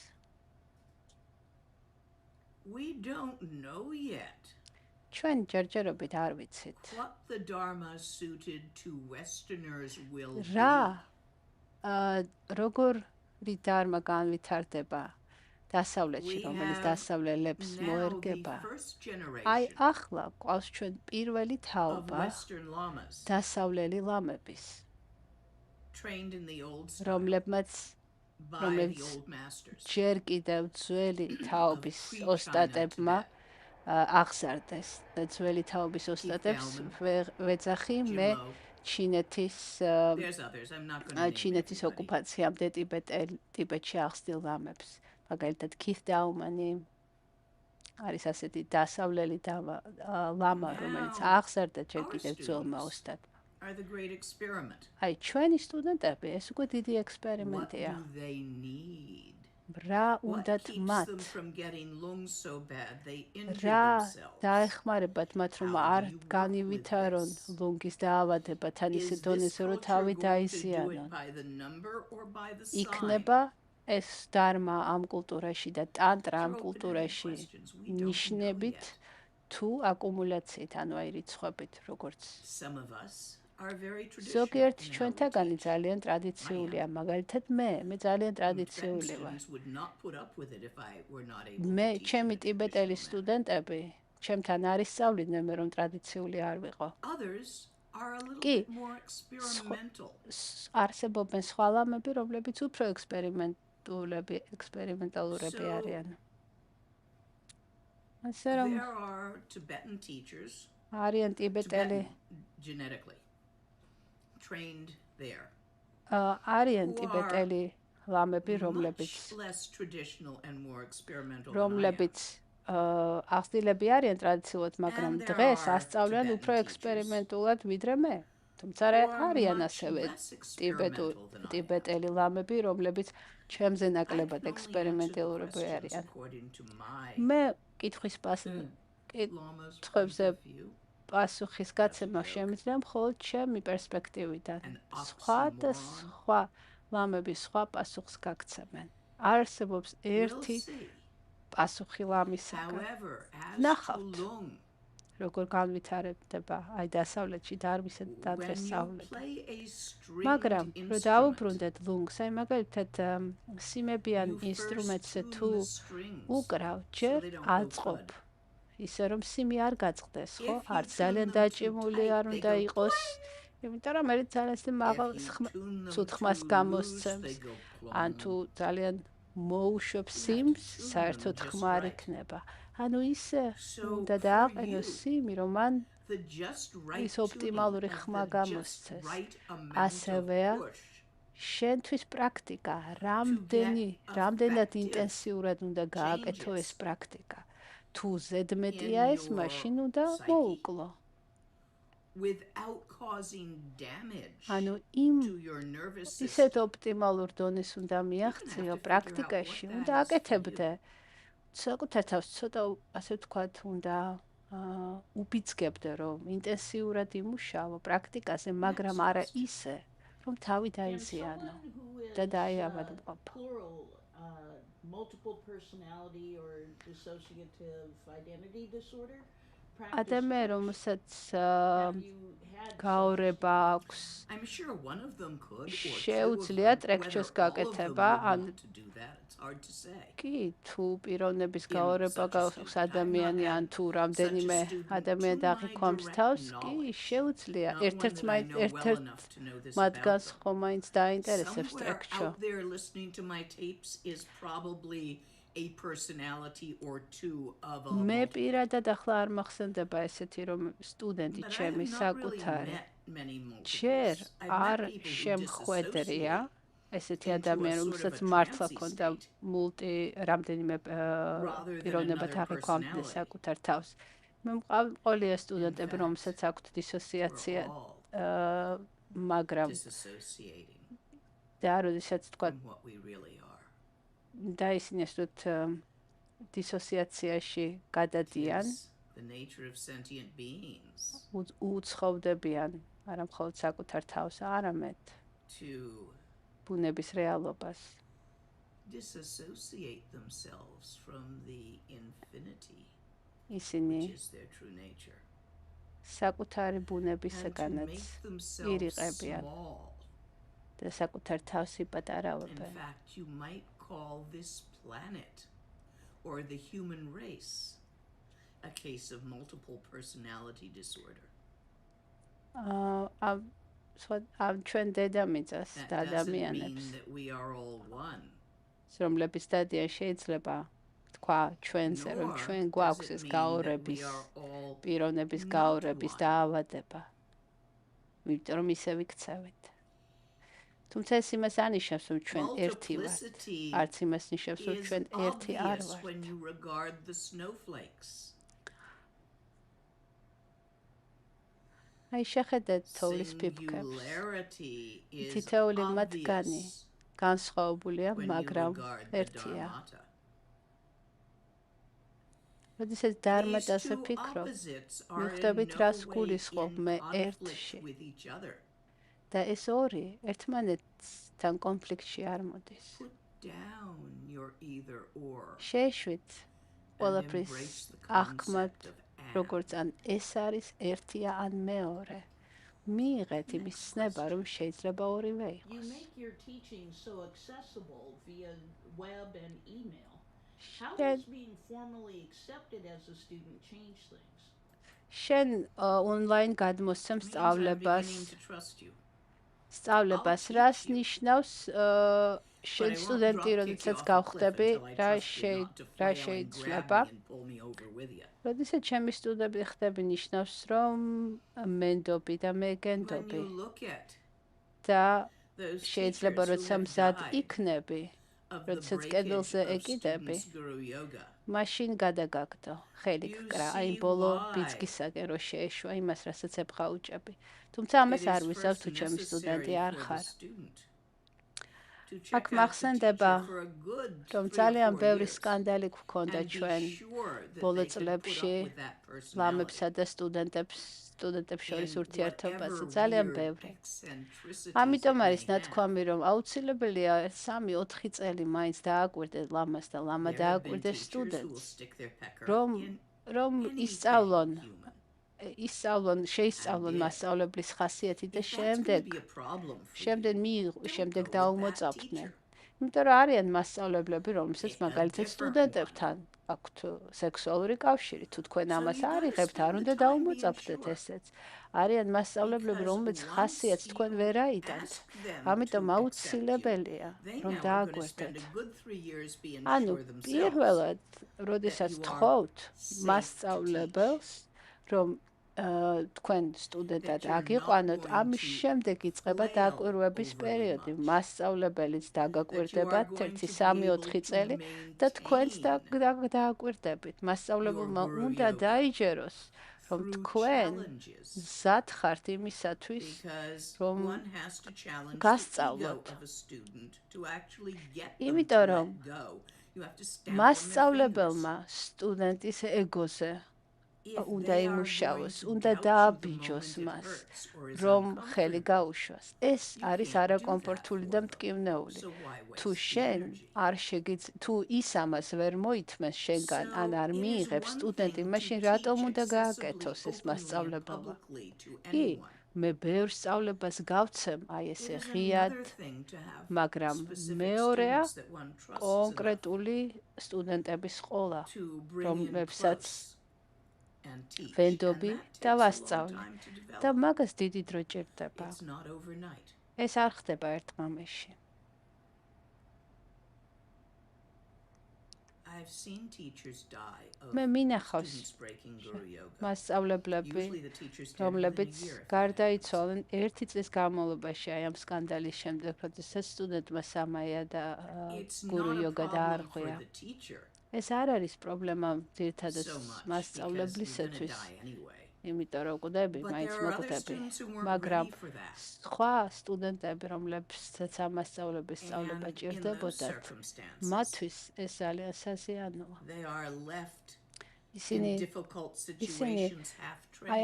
We don't know yet. ჩვენ ჯერჯერობით არ ვიცით. What the Dharma suited to Westerners will be. რა როგორი დარმა განვითარდება დასავლეთში, რომელიც დასავლელებს მოერგება. აი ახლა ყავს ჩვენ პირველი თაობა დასავლელი ლამების, რომლებიც ჯერ კიდევ ძველი თაობის ოსტატებმა აღზარდეს და ძველი თაობის ოსტატებს ვეძახი მე ჩინეთის ოკუპაციამდე ტიბეტში ახსნილ ლამებს. მაგალითად, ქით დაუმანი არის ასეთი დასავლელი ლამა, რომელიც აღზარდა ჯერ კიდევ ძველმა ოსტატმა. აი, ჩვენი სტუდენტები, ეს უკვე დიდი ექსპერიმენტია. რა უნდათ მათ? რა დაეხმარებათ მათ, რომ არ განივითარონ ლუნგის დაავადება თან ისე დონეზე, რომ თავი დაიზიანონ? იქნება ეს დარმა ამ კულტურაში და ტანტრა ამ კულტურაში ნიშნებით თუ აკუმულაციით, ანუ აი რიცხვებით, როგორც ზოგიერთი ჩვენთაგანი ძალიან ტრადიციულია, მაგალითად მე ძალიან ტრადიციული ვარ. მე ჩემი ტიბეტელი სტუდენტები ჩემთან არ ისწავლიდნენ მე რომ ტრადიციული არ ვიყო. კი, არსებობენ სხვა ლამები, რომლებიც უფრო ექსპერიმენტალურები არიან. ასე რომ არიან ტიბეტელი არიან ტიბეტელი ლამები, რომლებიც აღსtildeები არიან ტრადიციულად, მაგრამ დღეს ასწავლიან უფრო ექსპერიმენტულად ვიდრე მე. თუმცა არიან ასევე ტიბეტელი ლამები, რომლებიც ჩემზე ნაკლებად ექსპერიმენტალურები არიან. მე კითხვებზე პასუხის გაცემა შემიძლია მხოლოდ ჩემი პერსპექტივიდან. სხვა და სხვა ლამები სხვა პასუხს გაგცემენ. არსებობს ერთი პასუხი ლამისაგან. ნახავთ, როგორ განვითარდება აი დასავლეთში დარმისა და დადრესავლება. მაგრამ რომ დაუბრუნდეთ ლუნგს, აი მაგალითად სიმებიან ინსტრუმენტზე თუ უკრავ, ჯერ აწყობ. ისე რომ სიმი არ გაწყდეს, ხო? არც ძალიან დაჭიმული არ უნდა იყოს, იმიტომ რომ მე ძალიან მაღალ სუთხმას გამოსცემს. ან თუ ძალიან მოუშვებს სიმს, საერთოდ ხმა არ იქნება. ანუ ისე უნდა დააყენოს სიმი, რომ მან ის ოპტიმალური ხმა გამოსცეს. ასევეა შენთვის პრაქტიკა, რამდენად ინტენსიურად უნდა გააკეთო ეს პრაქტიკა. თუ ზედმეტია ეს, მაშინ უნდა მოუკლო. ანუ ისეთ ოპტიმალურ დონეს უნდა მიაღწიო პრაქტიკაში, უნდა აკეთებდე. საკუთარ თავს ცოტა, ასე ვთქვათ, უნდა უბიძგებდე, რომ ინტენსიურად იმუშაო პრაქტიკაზე, მაგრამ არა ისე, რომ თავი დაიზიანო და დაიავადმყოფო. Multiple personality or dissociative identity disorder. ადამიანს რომელსაც გაორება აქვს, შეუძლია ტრექჩოს გაკეთება, ან კი, თუ პიროვნების გაორება გაქვს ადამიანი, ან თუ რამდენიმე ადამიანი აღიქვამს თავს, კი, შეუძლია. ერთ-ერთ მათგანს ხომ მაინც დაინტერესებს ტრექჩო. მე პირადად ახლა არ მახსენდება ესეთი რომ სტუდენტი ჩემი საკუთარი ჯერ არ შემხვედრია ესეთი ადამიანი რომელსაც მართლა ქონდა რამდენიმე პიროვნებად აღიქვამდა საკუთარ თავს. მე მყოლია სტუდენტები რომელსაც აქვთ დისოციაცია, მაგრამ და როდესაც თქვა და ისინი ასეთ დისოციაციაში გადადიან, უცხოვდებიან არა მხოლოდ საკუთარ თავს, არამედ ბუნების რეალობას. ისინი საკუთარი ბუნებისგანაც ირიყებიან და საკუთარ თავს იპატარავებენ. Call this planet or the human race a case of multiple personality disorder. ჩვენ დედამიწას და ადამიანებს რომლებიც დადიან შეიძლება თქვა ჩვენზე რომ ჩვენ გვაქვს ეს გაორების პიროვნების გაორების დაავადება. იმიტომ რომ ისე ვიქცევით. თუმცა ეს იმას ანიშნავს, რომ ჩვენ ერთი ვართ. არც იმას ნიშნავს, რომ ჩვენ ერთი არ ვართ. აი შეხედეთ თოვლის პიპკებს. თითოეული მათგანი განსხვავებულია, მაგრამ ერთია. როდესაც დჰარმატაზე ვფიქრობ, მიხვდებით რას გულისხმობ მე ერთში. და ეს ორი ერთმანეთთან კონფლიქტში არ მოდის. შეეშვით ყველაფრის აღქმად, როგორც ან ეს არის ერთია ან მეორე. მიიღეთ იმის ცნება, რომ შეიძლება ორივე იყოს. How does being formally accepted as a student change things? შენ ონლაინ გადმოსცემ სწავლებას რას ნიშნავს შენ სტუდენტი როდესაც გავხდები რა შეიძლება როდესაც ჩემი სტუდენტი ხდები ნიშნავს რომ მენდობი და მე გენდობი და შეიძლება როცა მზად იქნები როდესაც კედელზე ეკიდები მაშინ გადაგაგდო ხელი გკრა აი ბოლო ბიძგისაგან რო შეეშვა იმას რასაც ებღაუჭები თუმცა ამას არ ვიზავ თუ ჩემი სტუდენტი არ ხარ აქ მახსენდება რომ ძალიან ბევრი სკანდალი გვქონდა ჩვენ ბოლო წლებში ლამებსა და სტუდენტებს შორის ურთიერთობაზე ძალიან ბევრი. ამიტომ არის ნათქვამი რომ აუცილებელია 3-4 წელი მაინც დააკვირდეს ლამას და ლამა დააკვირდეს სტუდენტს რომ შეისწავლონ მასწავლებლის ხასიათი და შემდეგ დაუმოწაფდნენ. იმიტომ რომ არიან მასწავლებლები რომელსაც მაგალითად სტუდენტებთან აქვთ სექსუალური კავშირი თუ თქვენ ამას არ იღებთ არ უნდა დაუმოწაფდეთ ესეც არიან მასწავლებლები რომელსაც ხასიათს თქვენ ვერ აიტანთ ამიტომ აუცილებელია რომ დააკვირდეთ ანუ პირველად როდესაც თხოვთ მასწავლებელს რომ თქვენ სტუდენტად აგიყვანოთ ამის შემდეგ იწყება დაკვირვების პერიოდი მასწავლებელიც დაგაკვირდებათ 1-3-4 წელი და თქვენც დააკვირდებით მასწავლებელმა უნდა დაიჯეროს რომ თქვენ მზად ხართ იმისათვის რომ გასწავლოთ იმიტომ რომ მასწავლებელმა სტუდენტის ეგოზე უნდა იმუშაოს, უნდა დააბიჯოს მას, რომ ხელი გაუშვას. ეს არის არაკომფორტული და მტკივნეული. თუ შენ არ თუ ის ამას ვერ მოითმეს შენგან, ან არ მიიღებს სტუდენტი, მაშინ რატომ უნდა გააკეთოს ეს მასწავლებელმა? კი, მე ბევრ სწავლებას გავცემ, აი ესე ღიად, მაგრამ მეორეა კონკრეტული სტუდენტების ყოლა, რომლებსაც ვენდობი და ვასწავლე და მაგას დიდი დრო ჭირდება ეს არ ხდება ერთ მომენტში მე მინახავს მასწავლებლები რომლებიც გარდაიცვალნენ 1 წლის განმავლობაში აი ამ სკანდალის შემდეგ როდესაც სტუდენტმა სამაია და გურუ იოგა დაარღვია ეს არ არის პრობლემა ძირითადად მასწავლებლისათვის. იმიტომ რომ კვდები, მაინც მოკვდები. მაგრამ სხვა სტუდენტები, რომლებსაც ამასწავლების სწავლება ჭირდებოდათ, მათთვის ეს ძალიან საზიანოა. ისინი აი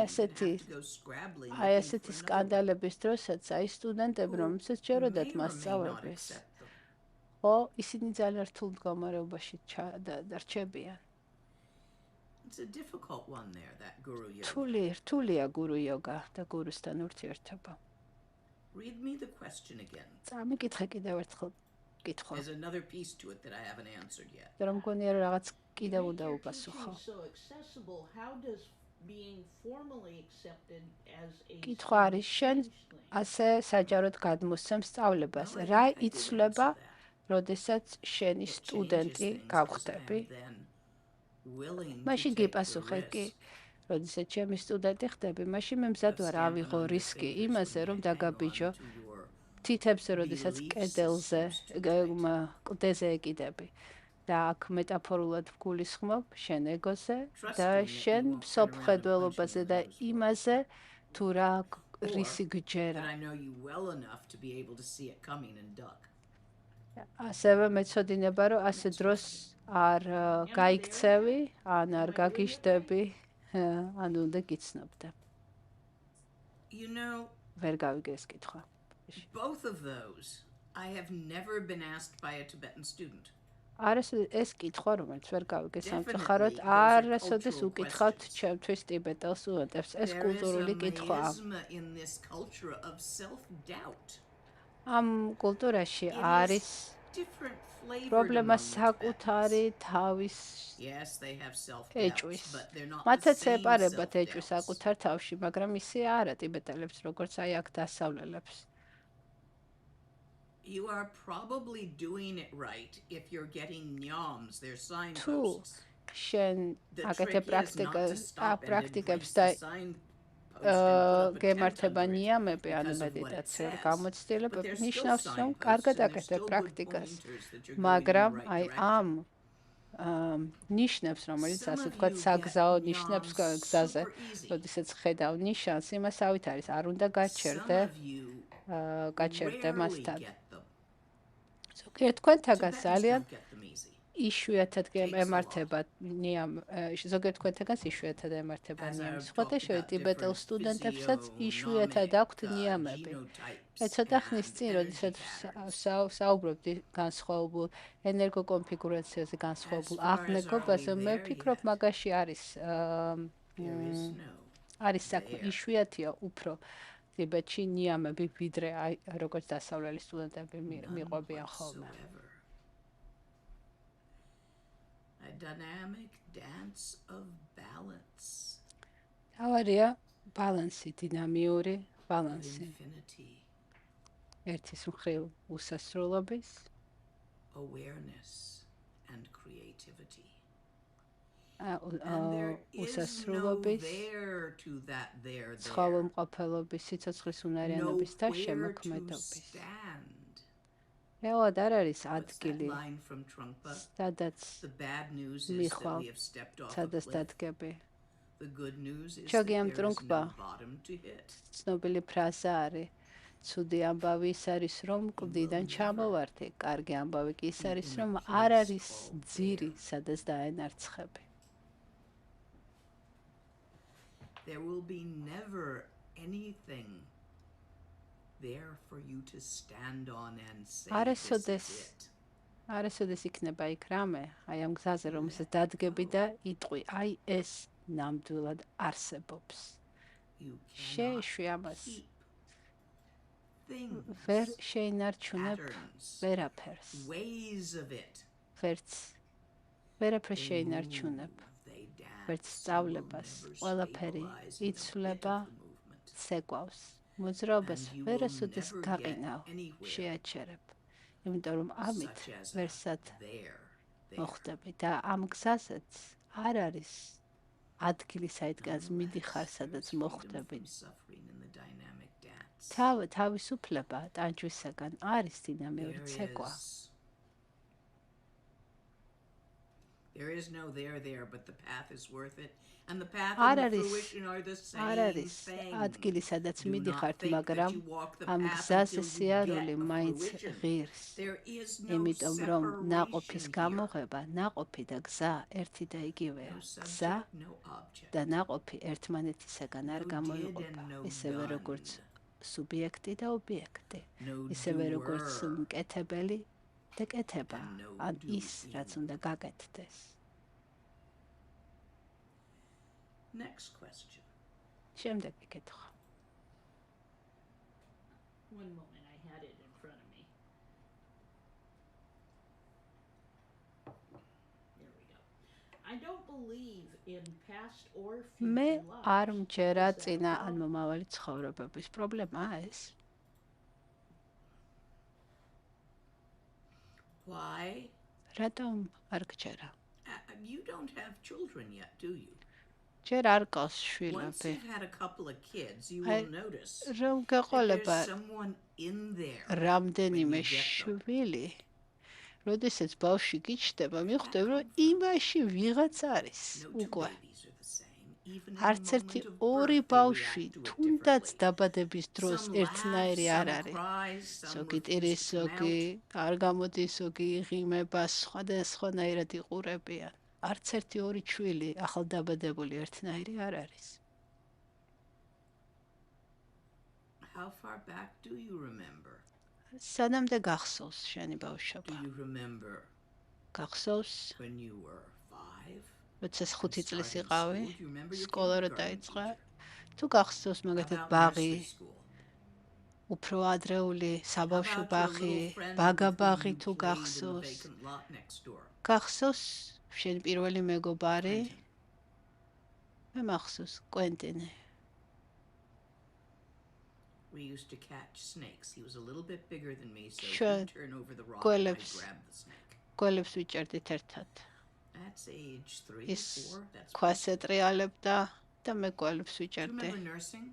ასეთი სკანდალების დროსაც აი სტუდენტები, რომელსაც ჯეროდათ მასწავლებლის ისინი ძალიან რთულ მდგომარეობაში დარჩებიან. რთულია გურუ იოგა და გურუსთან ურთიერთობა. წამიკითხე კიდევ ერთხელ კითხვა. რომ მგონია რომ რაღაც კიდევ უნდა უპასუხო. კითხვა არის შენ ასე საჯაროდ გადმოსცემ სწავლებას. რა იცვლება როდესაც შენი სტუდენტი გავხდები მაშინ გიპასუხე კი როდესაც ჩემი სტუდენტი ხდები, მაშინ მე მზად ვარ ავიღო რისკი იმაზე, რომ დაგაბიჯო თითებზე, როდესაც კლდეზე ეკიდები. და აქ მეტაფორულად ვგულისხმობ შენ ეგოზე და შენ მსოფლმხედველობაზე და იმაზე თუ რა რისი გჯერა. ასევე მეცოდინება, რომ ასე დროს არ გაიქცევი, ან არ გაგიჟდები, ან უნდა გიცნობდე. ვერ გავიგე ეს კითხვა. Both of those I have never been asked by a Tibetan student. ეს კითხვა, რომელიც ვერ გავიგე სამწუხაროდ, არასოდეს უკითხავთ ჩემთვის ტიბეტელ სტუდენტებს. ეს კულტურული კითხვაა. ამ კულტურაში არის პრობლემა საკუთარი თავის ეჭვის. მათაც ეპარებათ ეჭვის საკუთარ თავში, მაგრამ ისე არა ტიბეტელებს, როგორც აი აქ დასავლელებს. You are probably doing it right if you're getting nyams, their signposts. შენ აკეთებ პრაქტიკებს და გემართება ნიამები, ანუ მედიტაციური გამოცდილებები, ნიშნავს, რომ კარგად აკეთებ პრაქტიკას. მაგრამ აი ამ ნიშნებს, რომელიც ასე ვთქვათ, საგზაო ნიშნებს გზაზე, როდესაც ხედავ ნიშანს, იმას ავით არის, არ უნდა გაჩერდე მასთან. ზოგიერთ თქვენთაგან ძალიან იშვიათად ემართება ზოგიერთ თქვენთაგანს იშვიათად ემართება ნიამი. სხვათა შორის ტიბეტელ სტუდენტებსაც იშვიათად აქვთ ნიამები. ცოტა ხნის წინ, როდესაც საუბრობდი განსხვავებულ ენერგოკონფიგურაციაზე, განსხვავებულ აღნაგობაზე, მე ვფიქრობ, მაგაში არის საქმე. იშვიათია უფრო ტიბეტში ნიამები, ვიდრე როგორც დასავლელი სტუდენტები მიყვებიან ხოლმე. A dynamic dance of balance. თავარია ბალანსი, დინამიური ბალანსი. ერთის მხრივ უსასრულობის, awareness and creativity. უსასრულობის, ცხოველმყოფელობის, სიცოცხლის უნარიანობის და შემოქმედობის. რეალად არ არის ადგილი, სადაც მიხვალ, სადაც დადგები. ჩოგი ამ ტრუნკბა ცნობილი ფრაზა არის, ცუდი ამბავი ის არის, რომ კლდიდან ჩამოვარდი, კარგი ამბავი კი ის არის, რომ არ არის ძირი, სადაც დაენარცხები. There will be never anything there for you to stand on and say this is it. არასოდეს იქნება იქ რამე, აი ამ გზაზე, რომელსაც დადგები და იტყვი, აი ეს ნამდვილად არსებობს. შეეშვი ამას. ვერ შეინარჩუნებ ვერაფერს. ვერაფერს შეინარჩუნებ. ვერც სწავლებას, ყველაფერი იცვლება, ცეკვავს. მოძრაობას ვერასოდეს გაყინავ, შეაჩერებ. იმიტომ რომ ამით ვერსად მოხდები და ამ გზაზეც არ არის ადგილი, საიდანაც მიდიხარ, სადაც მოხდები. თავისუფლება ტანჯვისაგან არის დინამიური ცეკვა. There is no there, but the path is worth it. And the path and the fruition are the same thing. ადგილი, სადაც მიდიხართ, მაგრამ ამ გზაზე სიარული მაინც ღირს. იმიტომ რომ ნაყოფის გამოღება, ნაყოფი და გზა ერთი და იგივეა. გზა და ნაყოფი ერთმანეთისაგან არ გამოიყოფა, ისევე როგორც სუბიექტი და ობიექტი, ისევე როგორც მკეთებელი და კეთება, ან ის, რაც უნდა გაკეთდეს. Next question. შემდეგი კითხვა. One moment, I had it in front of me. There we go. I don't believe in past or მე future lives. არ მჯერა წინა ან მომავალი ცხოვრებების პრობლემაა ეს. Why? რატომ არ გჯერა? You don't have children yet, do you? ჯერ არ ყავს Once შვილები. you've had a couple of kids, you will notice რომ that გეყოლება there's someone in there. რამდენიმე შვილი, როდესაც ბავშვი გიჩნდება, მიხვდები, რომ იმაში ვიღაც არის უკვე. არც ერთი ორი ბავშვი თუნდაც დაბადების დროს ერთნაირი არ არის. ზოგი ტირის, ზოგი არ გამოდის, ზოგი იღიმება, სხვადასხვანაირად იყურებიან. არც ერთი ორი ჩვილი ახალდაბადებული ერთნაირი არ არის. How far back do you remember? სანამდე გახსოვს შენი ბავშვობა? Do you remember გახსოვს, when you were 5? როცა 5 წლის იყავი, სკოლა რო დაიწყე? თუ გახსოვს მაგათად ბაღი, უფრო ადრეული საბავშვო ბაღი, ბაგაბაღი თუ გახსოვს? გახსოვს შენ პირველი მეგობარი? მე მახსოვს კვენტინი. We used to catch snakes. He was a little bit bigger than me, so he would turn over the rock and I'd grab the snake. გველებს ვიჭერდით ერთად. That's age 3, ის 4. That's ქვას ეტრიალებდა და მე გველებს Do you ვიჭერდი. remember nursing?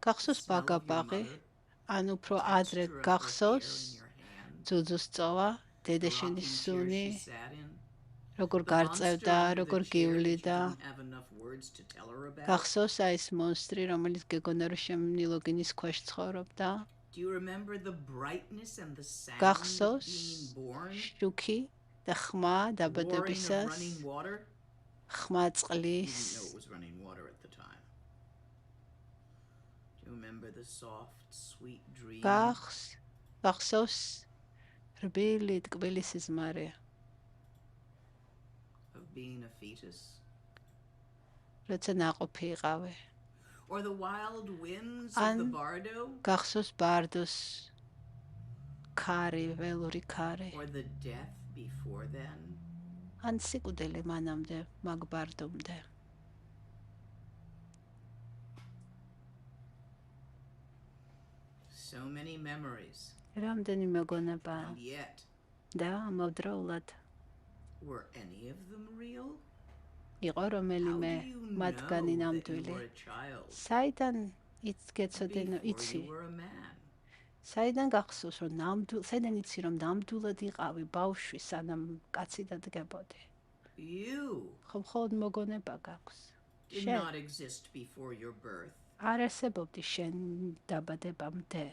გახსოვს Smell of your ბაგაბაღი? mother, ან უფრო texture ადრე of her გახსოვს hair in your hand, ძუძუს წოვა, the დედაშენის rocking chair სუნი, she sat in, როგორ the გარწევდა, monster under როგორ the chair that you გივლიდა. didn't have enough words to tell her about. გახსოვს აი ეს მონსტრი, რომელიც გეგონა რომ შემნილოგინის ქვეშ ცხოვრობდა? Do you remember the brightness and the sound of გახსოვს being born? შუქი და ხმა Roaring of დაბადებისას, running water? ხმა He წყლის. didn't know it was running water at the time. Do you remember the soft, sweet dream გახსოვს რბილი ტკბილი სიზმარი, of being a fetus? როცა ნაყოფი იყავი? Or the wild winds An- of the bardo? გახსოვს ბარდოს ქარი, ველური ქარი, Or the death before then? ან სიკვდილი მანამდე მაგ ბარდომდე? So many memories. რამდენი მეგონება And yet, და ამავდროულად were any of them real? იყო How რომელიმე do you მათგანი know that you ნამდვილი? were a child საიდან გეცოდენ, before იცი? you were a man? საიდან გახსოვს რომ საიდან იცი რომ ნამდვილად იყავი ბავშვი სანამ კაცი დადგებოდი? You ხო მხოლოდ მოგონება გაქვს. did შენ not exist before your birth. არ არსებობდი შენ დაბადებამდე.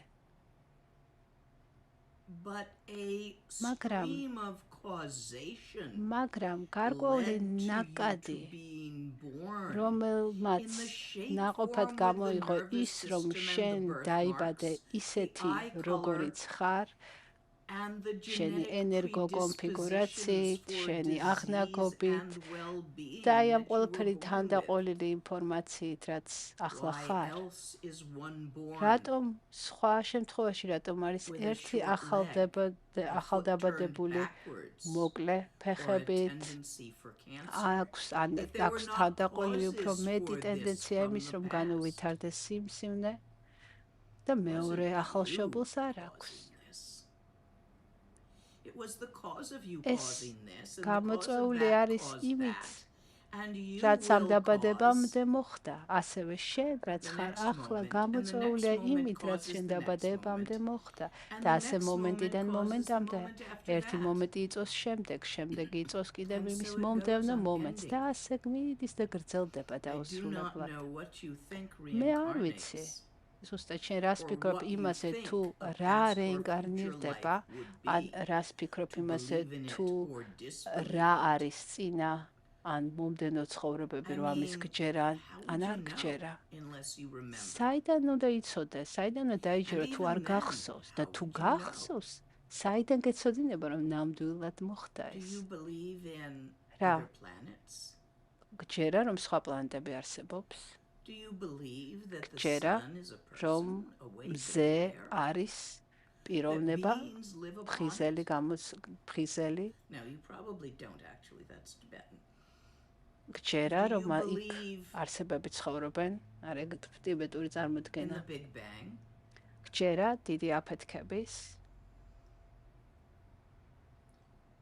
But a Მაგრამ- stream of causation მაგრამ led გარკვეული to you ნაკადი, to being born რომელმაც in the shape, ნაყოფად form, გამოიღო with the ის, nervous რომ system and შენ the დაიბადე birthmarks, ისეთი, the eye color, როგორიც ხარ, and the შენი genetic ენერგოკონფიგურაციით, predispositions for შენი disease აღნაგობით and well-being და აი ამ that you were ყველაფერი born with. თანდაყოლილი ინფორმაციით, რაც ახლა Why ხარ. else is one born რატომ სხვა შემთხვევაში რატომ არის with a ერთი short leg, a foot turned ახალდაბადებული backwards, მოკლე or a ფეხებით, tendency for cancer? აქვს If there were not თანდაყოლილი უფრო causes მეტი for ტენდენცია this from იმის, the რომ past, განუვითარდეს სიმსივნე და მეორე wasn't ახალშობილს you არ აქვს. causing this? It was the cause of you ეს causing this, and the cause of გამოწვეული that არის caused იმით, that, and you რაც ამ will დაბადებამდე cause მოხდა, ასევე შენ, რაც the ხარ next ახლა, moment, and the გამოწვეულია next moment იმით, რაც causes შენ the next დაბადებამდე moment, მოხდა and და the ასე next მომენტიდან moment causes the მომენტამდე moment after ერთი that. მომენტი იწოს შემდეგი იწოს კიდევ And იმის so it მომდევნო goes მომენტს და unending. ასე მიდის და გრძელდება I do not დაუსრულებლად. know what you think მე არ ვიცი. reincarnates, ზუსტად შენ რას or ფიქრობ what you იმაზე think თუ a რა past or რეინკარნირდება, future life would ან be, რას ფიქრობ to იმაზე believe in it თუ or disbelieve რა it. არის წინა ან მომდენო ცხოვრებები I რომ ამის mean, გჯერა how ან would არ you know გჯერა. unless you remember? საიდან უნდა იცოდე, საიდან უნდა დაიჯერო And თუ არ even then, გახსოვს და how თუ would you know? გახსოვს, საიდან გეცოდინება რომ ნამდვილად მოხდა Do ეს. you believe in რა other planets? გჯერა რომ სხვა პლანეტები არსებობს, Do you believe that the გჯერა sun is a რომ person awake and მზე aware? არის That პიროვნება, beings live upon ფხიზელი it? ფხიზელი, No, you probably don't actually. That's Tibetan. გჯერა Do რომ you იქ believe არსებები ცხოვრობენ, არა ტიბეტური in წარმოდგენა. the Big Bang? გჯერა დიდი აფეთქების, Do you believe that the universe is a single point?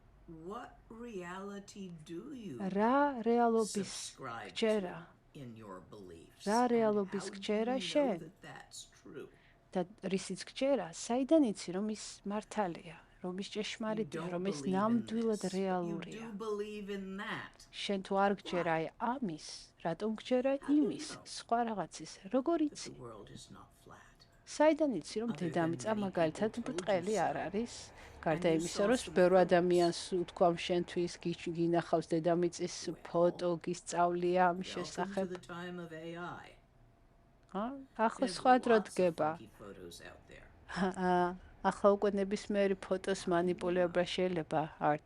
Or is it what reality do you რა რეალობის subscribe გჯერა? to in your beliefs? რა And რეალობის how do გჯერა you know შენ? that that's true? და რისიც გჯერა? საიდან იცი რომ ის მართალია, რომ ის You ჭეშმარიტია, don't რომ ეს believe in ნამდვილად this, but you რეალურია. do believe in that. შენ თუ არ გჯერა აი ამის, რატომ გჯერა How do you იმის, know სხვა რაღაცის, როგორ that იცი? the world is not flat? საიდან იცი რომ Other than დედამიწა many მაგალითად people told ბრტყელი you არ so. არის? გარდა And you იმისა, saw რომ some ბევრ photos. ადამიანს უთქვამ შენთვის გინახავს დედამიწის ფოტო, გისწავლია ამ Welcome to შესახებ. the time of AI. ახლა There's სხვა დრო lots of დგება. funky photos out there. ახლა უკვე ნებისმიერი ფოტოს მანიპულება შეიძლება But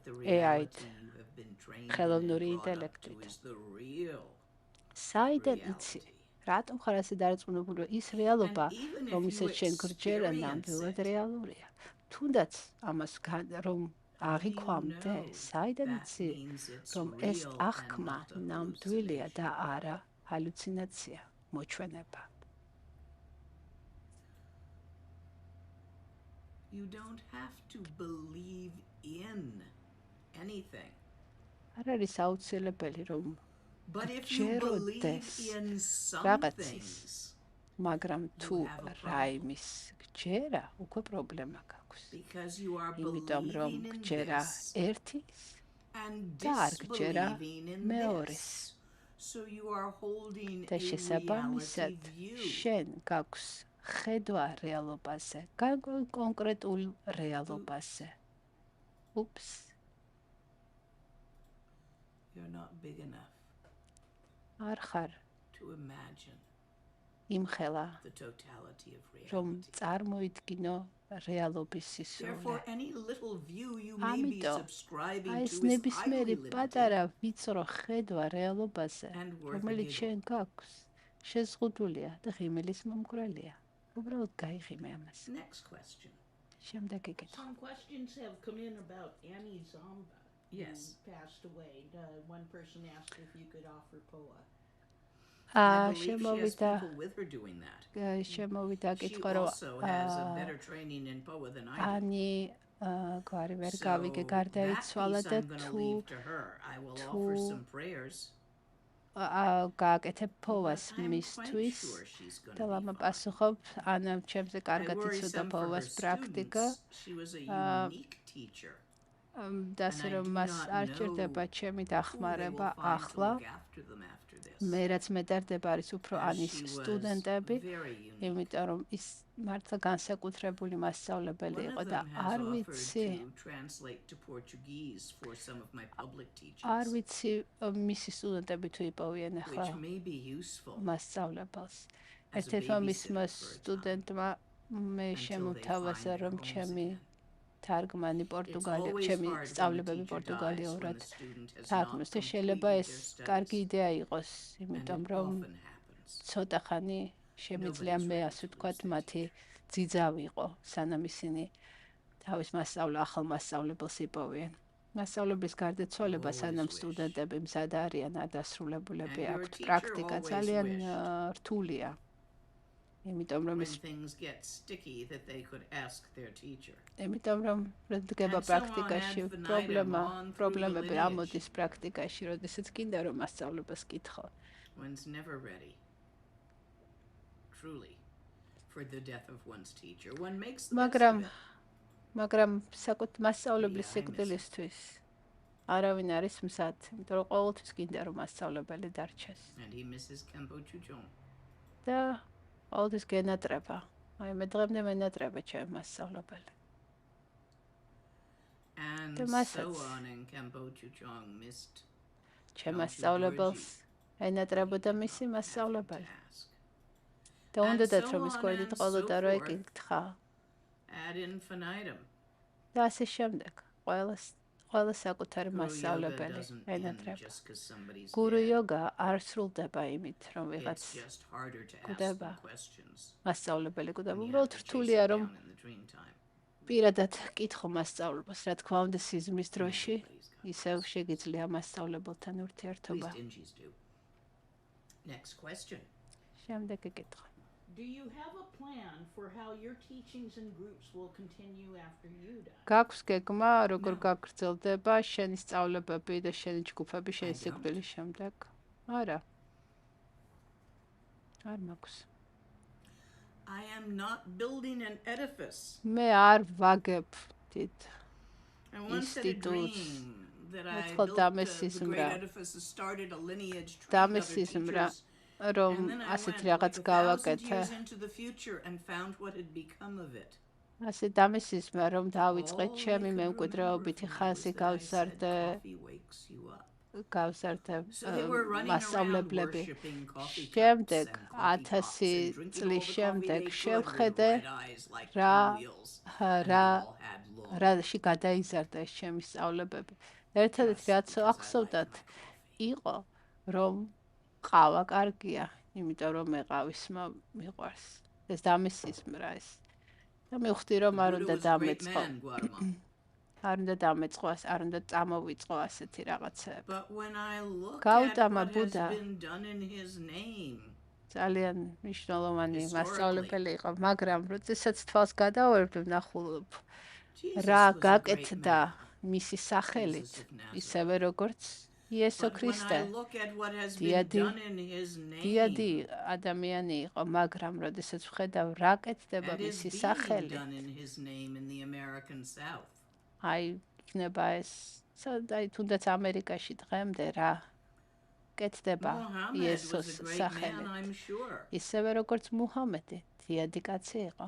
the AI-ით, reality you have been trained in ხელოვნური and brought up to ინტელექტით. is the real საიდან იცი? reality. რატომ ხარ ასე დარწმუნებული, რომ ის რეალობა, And even if რომელსაც you შენ გრჯერა, experience ნამდვილად it, რეალურია. თუნდაც ამას რომ how do you აღიქვამდე, know საიდან that იცი, means it's რომ ეს real აღქმა and not a ნამდვილია და hallucination? არა ჰალუცინაცია, მოჩვენება. You don't have to believe in anything. არ არის აუცილებელი რომ But if you believe გჯეროდეს in some რაღაცის, things, მაგრამ თუ have a რაიმის გჯერა, უკვე პრობლემა გაქვს. because you are იმიტომ რომ believing in გჯერა this ერთის and და არ გჯერა disbelieving in მეორეს. this, so you are holding და a reality შესაბამისად view. შენ გაქვს ხედვა რეალობაზე, კონკრეტულ რეალობაზე. Ups. You're not big enough არ ხარ to imagine იმხელა, the totality of რომ reality. წარმოიდგინო რეალობის Therefore, სისრულე. any little view you may be ამიტომ subscribing აი ეს to is highly ნებისმიერი limited პატარა ვიწრო ხედვა რეალობაზე, and worth a რომელიც giggle. შენ გაქვს, შეზღუდულია და ღიმილის მომკვრელია. უბრალოდ გაიღიმე ამას. Next question. შემდეგი კითხვა. Some questions have come in about Annie Zamba, Yes. who passed away. One person asked if you could offer POA. I believe she has შემოვიდა people with her doing that. შემოვიდა She კითხვა, რომ also has a better training in POA than I do. ანი გვარი ვერ So გავიგე, that გარდაიცვალა piece და I'm going to თუ leave to her. I will offer some prayers. გააკეთებ But ფოვას I'm quite მისთვის sure she's going და to be ლამა fine. პასუხობ, ანა ჩემზე I კარგად worry იცოდა some for her ფოვას პრაქტიკა students. She was a unique teacher. და ასე რომ მას არ ჭირდება ჩემი დახმარება ახლა. მე რაც მეტარდება არის უფრო ანის სტუდენტები, იმიტომ რომ ის მართლა განსაკუთრებული მასწავლებელი იყო და არ ვიცი არ ვიცი მისი სტუდენტები თუ იპოვიან ახლა მასწავლებელს. ერთ-ერთმა მისმა სტუდენტმა მე შემოთავაზა რომ ჩემი თარგმანი პორტუგალიურად, ჩემი სწავლებები პორტუგალიურად თარგმნოს და შეიძლება ეს კარგი იდეა იყოს, იმიტომ რომ ცოტა ხანი შემიძლია მე ასე ვთქვათ მათი ძიძავი იყო, სანამ ისინი თავის ახალ მასწავლებელს იპოვიან. მასწავლებლის გარდაცვალება სანამ სტუდენტები მზად არიან, ადასრულებულები აქვთ, პრაქტიკა ძალიან რთულია. იმიტომ რომ დგება პრაქტიკაში პრობლემები ამოდის პრაქტიკაში, როდესაც კიდე რომ მასწავლებელს კითხო. მაგრამ საკუთარ მასწავლებლის სიკვდილისთვის არავინ არის მზად, იმიტომ რომ ყოველთვის კიდე რომ მასწავლებელი დარჩეს. და ყოველთვის გენატრება. აი მე დღემდე მენატრება ჩემ მასწავლებელი. და მასაც ჩემ მასწავლებელს ენატრებოდა მისი მასწავლებელი. და უნდათ რომ ის გვერდით ყოლოდა რომ ეკითხა. და ასე შემდეგ. ყველა საკუთარი მასწავლებელი ენატრება. გურუ იოგა არ სრულდება იმით, რომ ვიღაც გვდება მასწავლებელი გვდება. უბრალოდ რთულია რომ პირადად კითხო მასწავლებელს, რა თქმა უნდა სიზმრის დროში ისევ შეგიძლია მასწავლებელთან ურთიერთობა. შემდეგი კითხვა. Do you have a plan for how your teachings and groups will continue after you die? გაქვს გეგმა, როგორ გაგრძელდება შენი სწავლებები და შენი ჯგუფები შენი სიკვდილის შემდეგ? არა. არ მაქვს. I am not building an edifice. მე არ ვაგებ დიდ I once had a dream that I It's called built the დამესიზმრა. great edifice, started a lineage, trained other დამესიზმრა, teachers, რომ and then I ასეთ went რაღაც like 1,000 გავაკეთე. years into the future and found what had become of it. ასე დამესიზმრა, რომ დავიწყე All I ჩემი could მემკვიდრეობითი remember ხაზი from it was that I said, გავზარდე "Coffee wakes you up." გავზარდე So they were running around მასწავლებლები. worshipping coffee cups შემდეგ and coffee 1000 cups and drinking all წლის the შემდეგ coffee they could შევხედე with red eyes like რა pinwheels, and they all had long რაში გადაიზარდა ეს ჩემი სწავლებები. ერთადერთი რაც ახსოვდათ იყო, რომ ყავა კარგია, იმიტომ რომ მე ყავის მიყვარს. ეს დამესიზმრა ეს. და მივხვდი რომ არ Buddha უნდა was a great დამეწყო. man, Guatemala. არ უნდა დამეწყოს, არ უნდა წამოვიწყო ასეთი რაღაცები. But when I look at გაუტამა what has ბუდა been done in his name, ძალიან მნიშვნელოვანი მასწავლებელი იყო, მაგრამ როდესაც თვალს გადავერდი ვნახულობ Jesus რა was a great გაკეთდა man. მისი სახელით, Jesus of Nazareth. ისევე როგორც იესო But when ქრისტე. I look at what has been დიადი done in his დიადი name, ადამიანი იყო, მაგრამ როდესაც ვხედავ რა კეთდება and is მისი being სახელი, done in his name in the American South, აი იქნება ეს, აი თუნდაც ამერიკაში დღემდე რა კეთდება Muhammad იესოს was a great man, სახელით. I'm sure. ისევე როგორც მუჰამედი, დიადი კაცი იყო.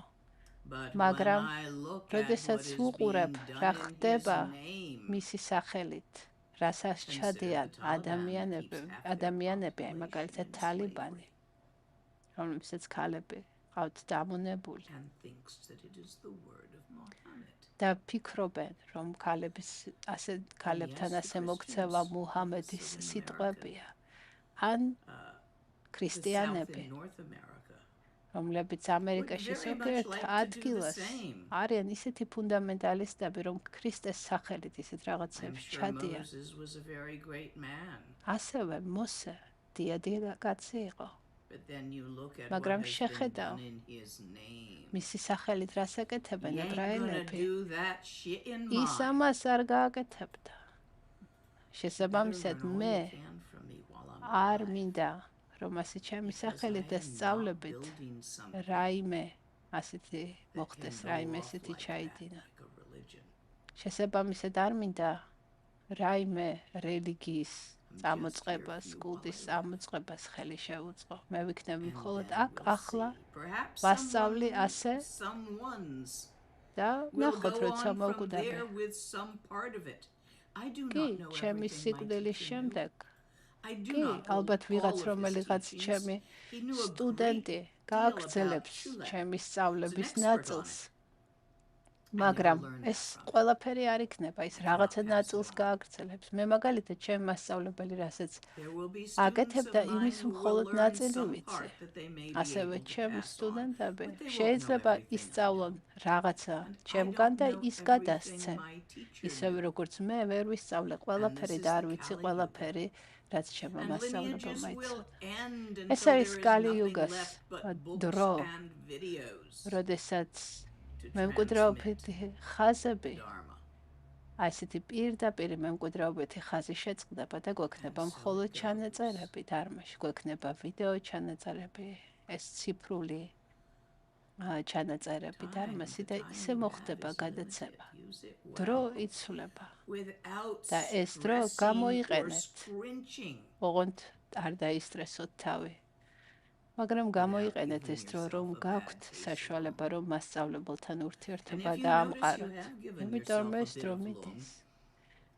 But მაგრამ when I look at what როდესაც is ვუყურებ being რა done in ხდება his name, მისი სახელით, რასაც ჩადიან ადამიანები, აი მაგალითად თალიბანი, რომლებსაც ქალები ყავთ დამონებული and thinks that it is the word of Muhammad. და ფიქრობენ, რომ ქალებთან ასე მოქცევა მუჰამედის სიტყვებია. ან The South ქრისტიანები, in North America. რომლებიც ამერიკაში very much ზოგიერთ like to do the ადგილას same. არიან ისეთი ფუნდამენტალისტები, რომ ქრისტეს სახელით ისეთ I'm რაღაცებს sure ჩადიან. Moses was a very great man. ასევე მოსე დიადი კაცი იყო. But then you look at მაგრამ what has been შეხედავ done in his name. მისი სახელით რას აკეთებენ He ain't gonna ებრაელები? do that shit in ის mine. ამას არ გააკეთებდა. Better შესაბამისად learn all მე you can from me while I'm არ alive, მინდა რომ ასე ჩემი because სახელით I და am not სწავლებით building something რაიმე ასეთი that მოხდეს, can go რაიმე off ესეთი like that, ჩაიდინა. like a religion. შესაბამისად არ მინდა რაიმე რელიგიის წამოწყებას, კულტის წამოწყებას ხელი შევუწყო. მე ვიქნები And მხოლოდ then აქ we'll ახლა see. Perhaps ვასწავლი ასე someone's და will ნახოთ go როცა on from მოვკვდები. there with some part of it. I do კი, not know ჩემი everything my სიკვდილის teacher knew. შემდგ I do კი, not know ალბათ all ვიღაც of his რომელიღაც teachings. ჩემი He knew a სტუდენტი great deal გააგრძელებს about Shulek. ჩემი სწავლების expert on ნაწილს. it. მაგრამ learned ეს that from him. ყველაფერი არ იქნება, ის რაღაცა pass it ნაწილს on. გააგრძელებს. მე მაგალითად ჩემი მასწავლებელი, რასაც There will be students აკეთებდა, of mine იმის who will მხოლოდ learn ნაწილი some ვიცი. part that they may be ასევე able to ჩემი pass on, სტუდენტები but they won't შეიძლება know everything I ისწავლონ know. რაღაცა And I ჩემგან don't და know ის everything გადასცენ. my teacher ისევე knew. როგორც მე ვერ ვისწავლე ყველაფერი is და the არ ვიცი Kali ყველაფერი, რაც ჩემო And მასწავლებელმა lineages იცოდა. will end ეს until არის there is Kali nothing Yugas left but books დრო, and videos როდესაც to მემკვიდრეობითი ხაზები, Dharma. ასეთი პირდაპირ მემკვიდრეობითი ხაზი შეწყდება და გვექნება And so მხოლოდ it goes. ჩანაწერები დარმაში, გვექნება ვიდეო ჩანაწერები, ეს ციფრული ჩანაწერები დარმაში და ისე მოხდება გადაცემა. დრო იცვლება და ეს დრო გამოიყენეთ. ოღონდ არ დაისტრესოთ თავი. მაგრამ გამოიყენეთ ეს დრო, რომ გაქვთ საშუალება, რომ მასწავლებელთან ურთიერთობა დაამყაროთ. იმიტომ რომ ეს დრო მიდის.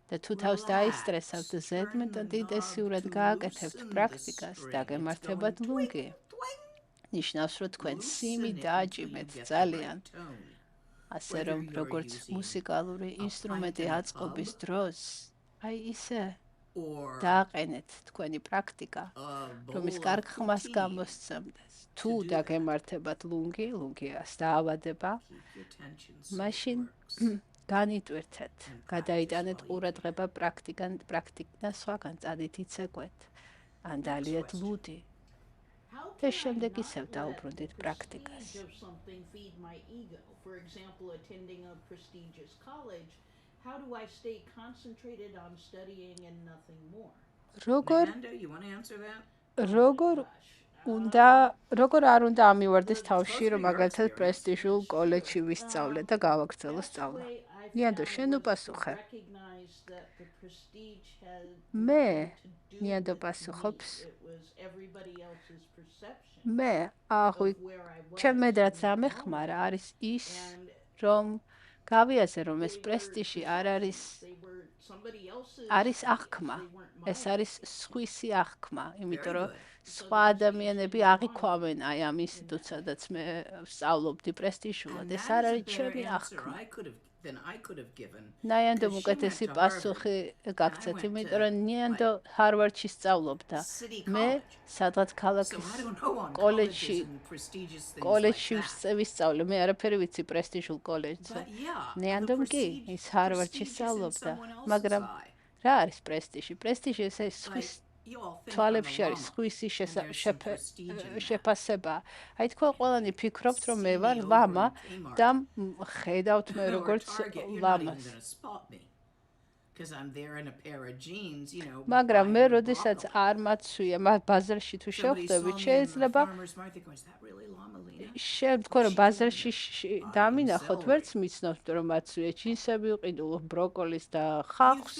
და თუ თავს დაისტრესავთ ზედმეტ დიდესიურად გააკეთებთ პრაქტიკას, დაგემართებათ ლუნგი. ნიშნავს, რომ თქვენ სიმი დააჭიმეთ ძალიან. ასე რომ, როგორც მუსიკალური ინსტრუმენტი აწყობის დროს, აი ისე დააყენეთ თქვენი პრაქტიკა, რომ ის კარგ ხმას გამოსცემდეს. თუ დაგემართებათ ლუნგი, ლუნგიას დაავადება, მაშინ განიტვირთეთ, გადაიტანეთ ყურადღება პრაქტიკიდან სხვაგან წადით იცეკვეთ, ან დალიეთ ლუდი. და შემდეგ ისევ დაუბრუნდით პრაქტიკას. For example, attending a prestigious college, how do I stay concentrated on studying and nothing more? Amanda, you want to answer that? როგორ არ უნდა ამივარდეს თავში, რომ მაგალითად პრესტიჟულ კოლეჯში ვისწავლე და გავაგრძელო სწავლა. ნიანდო, შენ უპასუხე. მე ნიანდო პასუხობს. მე ჩემ რაც ამეხმარა არის ის, რომ გავიაზრე, რომ ეს პრესტიჟი არ არის აღქმა. ეს არის სხვისი აღქმა, იმიტომ რომ სხვა ადამიანები აღიქვამენ აი ამ ინსტიტუტს, სადაც მე ვსწავლობდი პრესტიჟულად. ეს არ არის ჩემი აღქმა. ნიანდომ უკეთესი პასუხი გაგცეთ, იმიტომ რომ ნიანდო ჰარვარდში სწავლობდა. მე სადღაც ქალაქის კოლეჯში ვისწავლე. მე არაფერი ვიცი პრესტიჟულ კოლეჯზე. ნიანდომ კი ის ჰარვარდში სწავლობდა, მაგრამ რა არის პრესტიჟი? პრესტიჟი ეს სხვის თვალებში არის სხვისი შეფასება. აი თქვენ ყველანი ფიქრობთ, რომ მე ვარ ლამა და ხედავთ მე როგორც ლამას. მაგრამ მე როდესაც არ მაცვია, ბაზარში თუ შევხვდებით, შეიძლება თქვენ რომ ბაზარში დამინახოთ, ვერც მიცნობთ, რომ მაცვია ჯინსები, ვყიდულობ ბროკოლის და ხახვს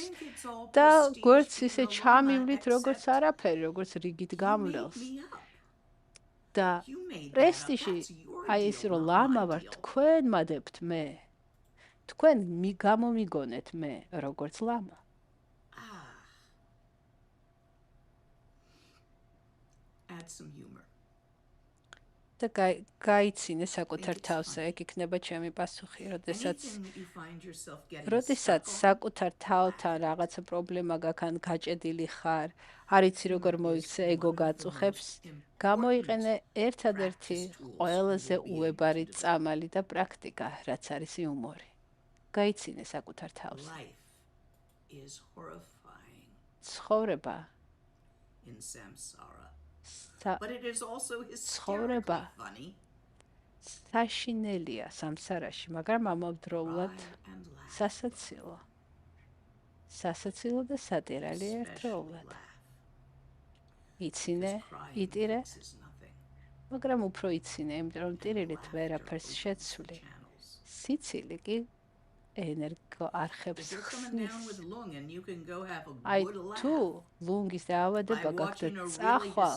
და გვერდს ისე ჩამივლით, როგორც არაფერი, როგორც რიგით გამლელს. და პრესტიჟი, აი ეს რომ ლამა ვარ, თქვენ მადებთ მე. თქვენ გამომიგონეთ მე, როგორც ლამა. Add some humor. და გაიცინე საკუთარ თავზე, ეგ იქნება ჩემი პასუხი, როდესაც საკუთარ თავთან რაღაცა პრობლემა გაქვს ან გაჭედილი ხარ, არ იცი როგორ მოიქცე, ეგო გაწუხებს, გამოიყენე ერთადერთი ყველაზე უებარი წამალი და პრაქტიკა, რაც არის იუმორი. გაიცინე საკუთარ თავზე. ცხოვრება ცხოვრება საშინელია სამსარაში, მაგრამ ამავდროულად სასაცილო. სასაცილო და სატირალი ერთდროულად. იცინე, იტირე, მაგრამ უფრო იცინე, იმიტომ რომ ტირილით ვერაფერს შეცვლი. სიცილი კი ენერგო არხებს ხსნის. აი თუ ლუნგის დაავადება გაქვთ წახვა,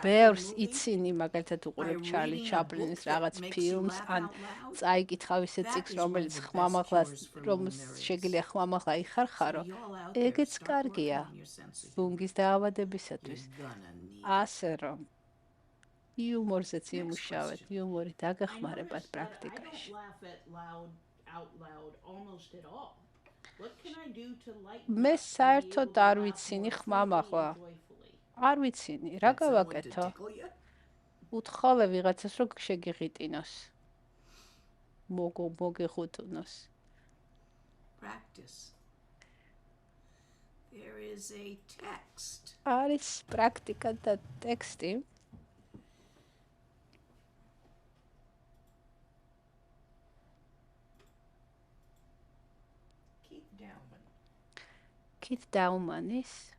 ბევრს იცინი, მაგალითად უყურებ ჩარლი ჩაპლინის რაღაც ფილმს, ან წაიკითხავ ისე წიგნს, რომელიც ხმამაღლას, რომ შეგიძლია ხმამაღლა იხარხარო, ეგეც კარგია ლუნგის დაავადებისათვის. ასე რომ იუმორზეც იმუშავეთ, იუმორი დაგეხმარებათ პრაქტიკაში. მე საერთოდ არ ვიცინი ხმამაღლა. არ ვიცინი, რა გავაკეთო? უთხოვე ვიღაცას, რომ შეგიღიტინოს. მოგეხუტუნოს. არის პრაქტიკა და ტექსტი. Keith Daumanis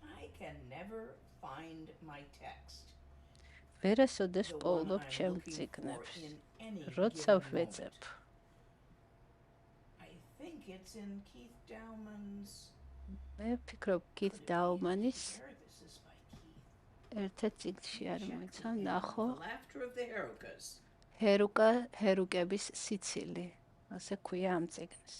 I can never find my text. ვერასოდეს პოულობ ჩემ წიგნებს. როცა ვეძებ. I think it's in Keith Dauman's. მე ვფიქრობ Keith Daumanis ერთ-ერთ წიგნში არ მოიცა, ნახო. ჰერუკების სიცილი, ასე ქვია ამ წიგნს.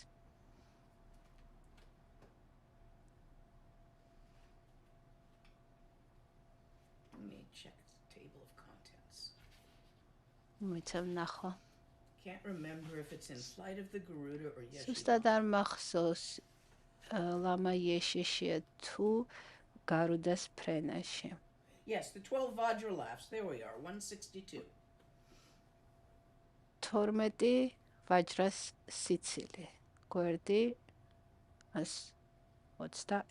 მოიცავ ნახო. სუსტად არ მახსოვს ლამა იეშეშია თუ გარუდას ფრენაში. Yes, the 12 Vajra laughs. There we are, 162. 12 ვაჯრას სიცილი. გვერდი 21.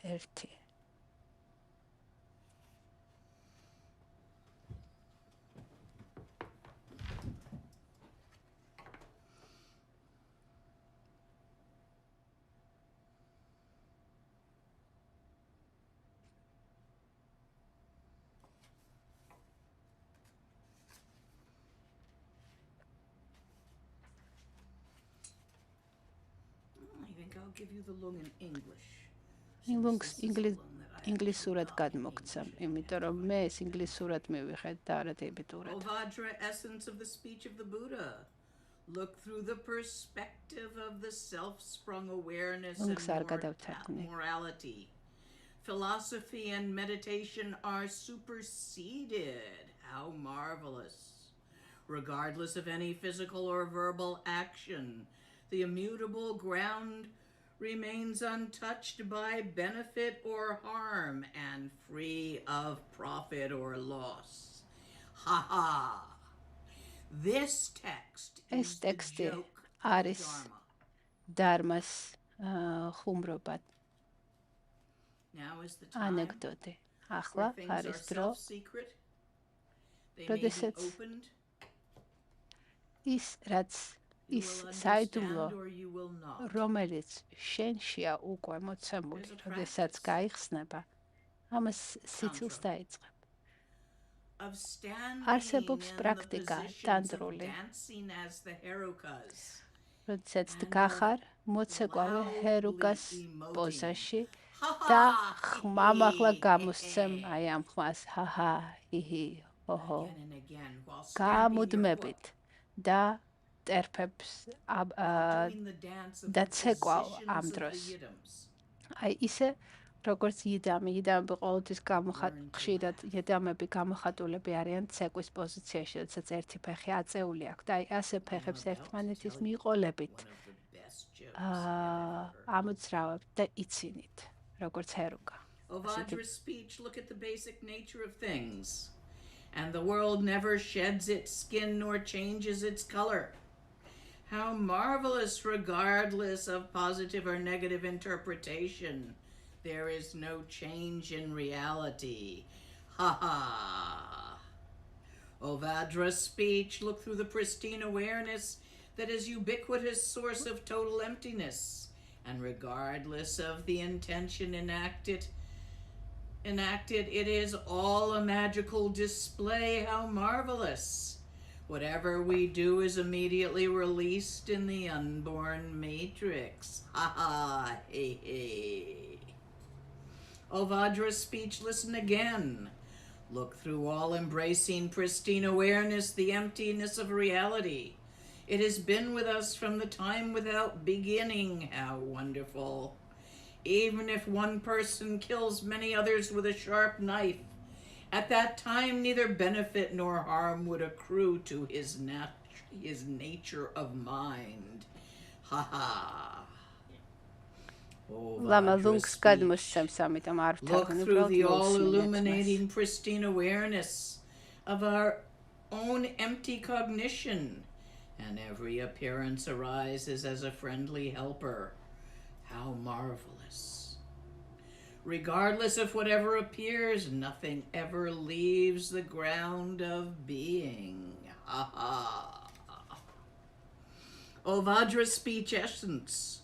I'll give you the lung in English. ინგლისურად გადმოგცემ, იმიტომ რომ მე ეს ინგლისურად მივიღეთ და არა დეიბიტურად. O Vajra, essence of the speech of the Buddha. Look through the perspective of the self-sprung awareness and morality. Philosophy and meditation are superseded. How marvelous. Regardless of any physical or verbal action, the immutable ground remains untouched by benefit or harm and free of profit or loss. Ha ha! This text is the joke of Dharma. Dharmas ხუმრობად. Now is the time Anekdote. where things are self-secret. They may be opened. Ის საიდუმლო, რომელიც შენშია უკვე მოცემული, როდესაც გაიხსნება, ამას სიცილს დაიწყებ. არსებობს პრაქტიკა დანდრული, როდესაც დგახარ მოცეკვავე ჰერუკას პოზაში და ხმამაღლა გამოსცემ აი ამ ხმას, ჰაჰა, ჰიჰი, ჰოჰო, გამუდმებით და ტერფებს და ცეკვავ ამ დროს. აი ისე როგორც იდამები ყოველთვის ხშირად იდამები გამოხატულები არიან ცეკვის პოზიციაში, როდესაც ერთი ფეხი აწეული აქვს და აი ასე ფეხებს ერთმანეთის მიყოლებით ამოძრავებთ და იცინით, როგორც ჰერუკა. O Vajra's speech, look at the basic nature of things, and the world never sheds its skin nor changes its color. How marvelous, regardless of positive or negative interpretation, there is no change in reality. Ha ha! O Vajra's speech, look through the pristine awareness that is ubiquitous source of total emptiness, and regardless of the intention enacted, it is all a magical display. How marvelous! Whatever we do is immediately released in the unborn matrix. Ha ha, hey, hey. O Vajra's speech, listen again. Look through all-embracing, pristine awareness, the emptiness of reality. It has been with us from the time without beginning. How wonderful. Even if one person kills many others with a sharp knife, at that time neither benefit nor harm would accrue to his nature of mind. Ha ha. Look through the all-illuminating, pristine awareness of our own empty cognition, and every appearance arises as a friendly helper. How marvelous. Regardless of whatever appears, nothing ever leaves the ground of being. Ha ha. O Vajra's speech essence,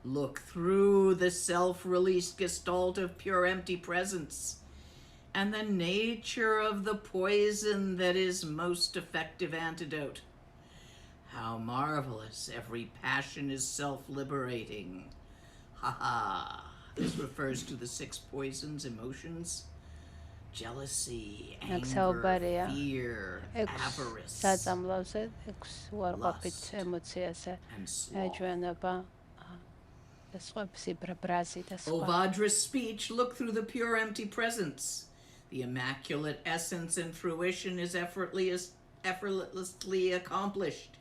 look through the self-released gestalt of pure empty presence and the nature of the poison that is most effective antidote. How marvelous. Every passion is self-liberating. Ha ha. This refers to the 6 poisons, emotions: jealousy, anger, fear, avarice, lust, and sloth. O Vajra's speech, look through the pure empty presence. The immaculate essence and fruition is effortlessly accomplished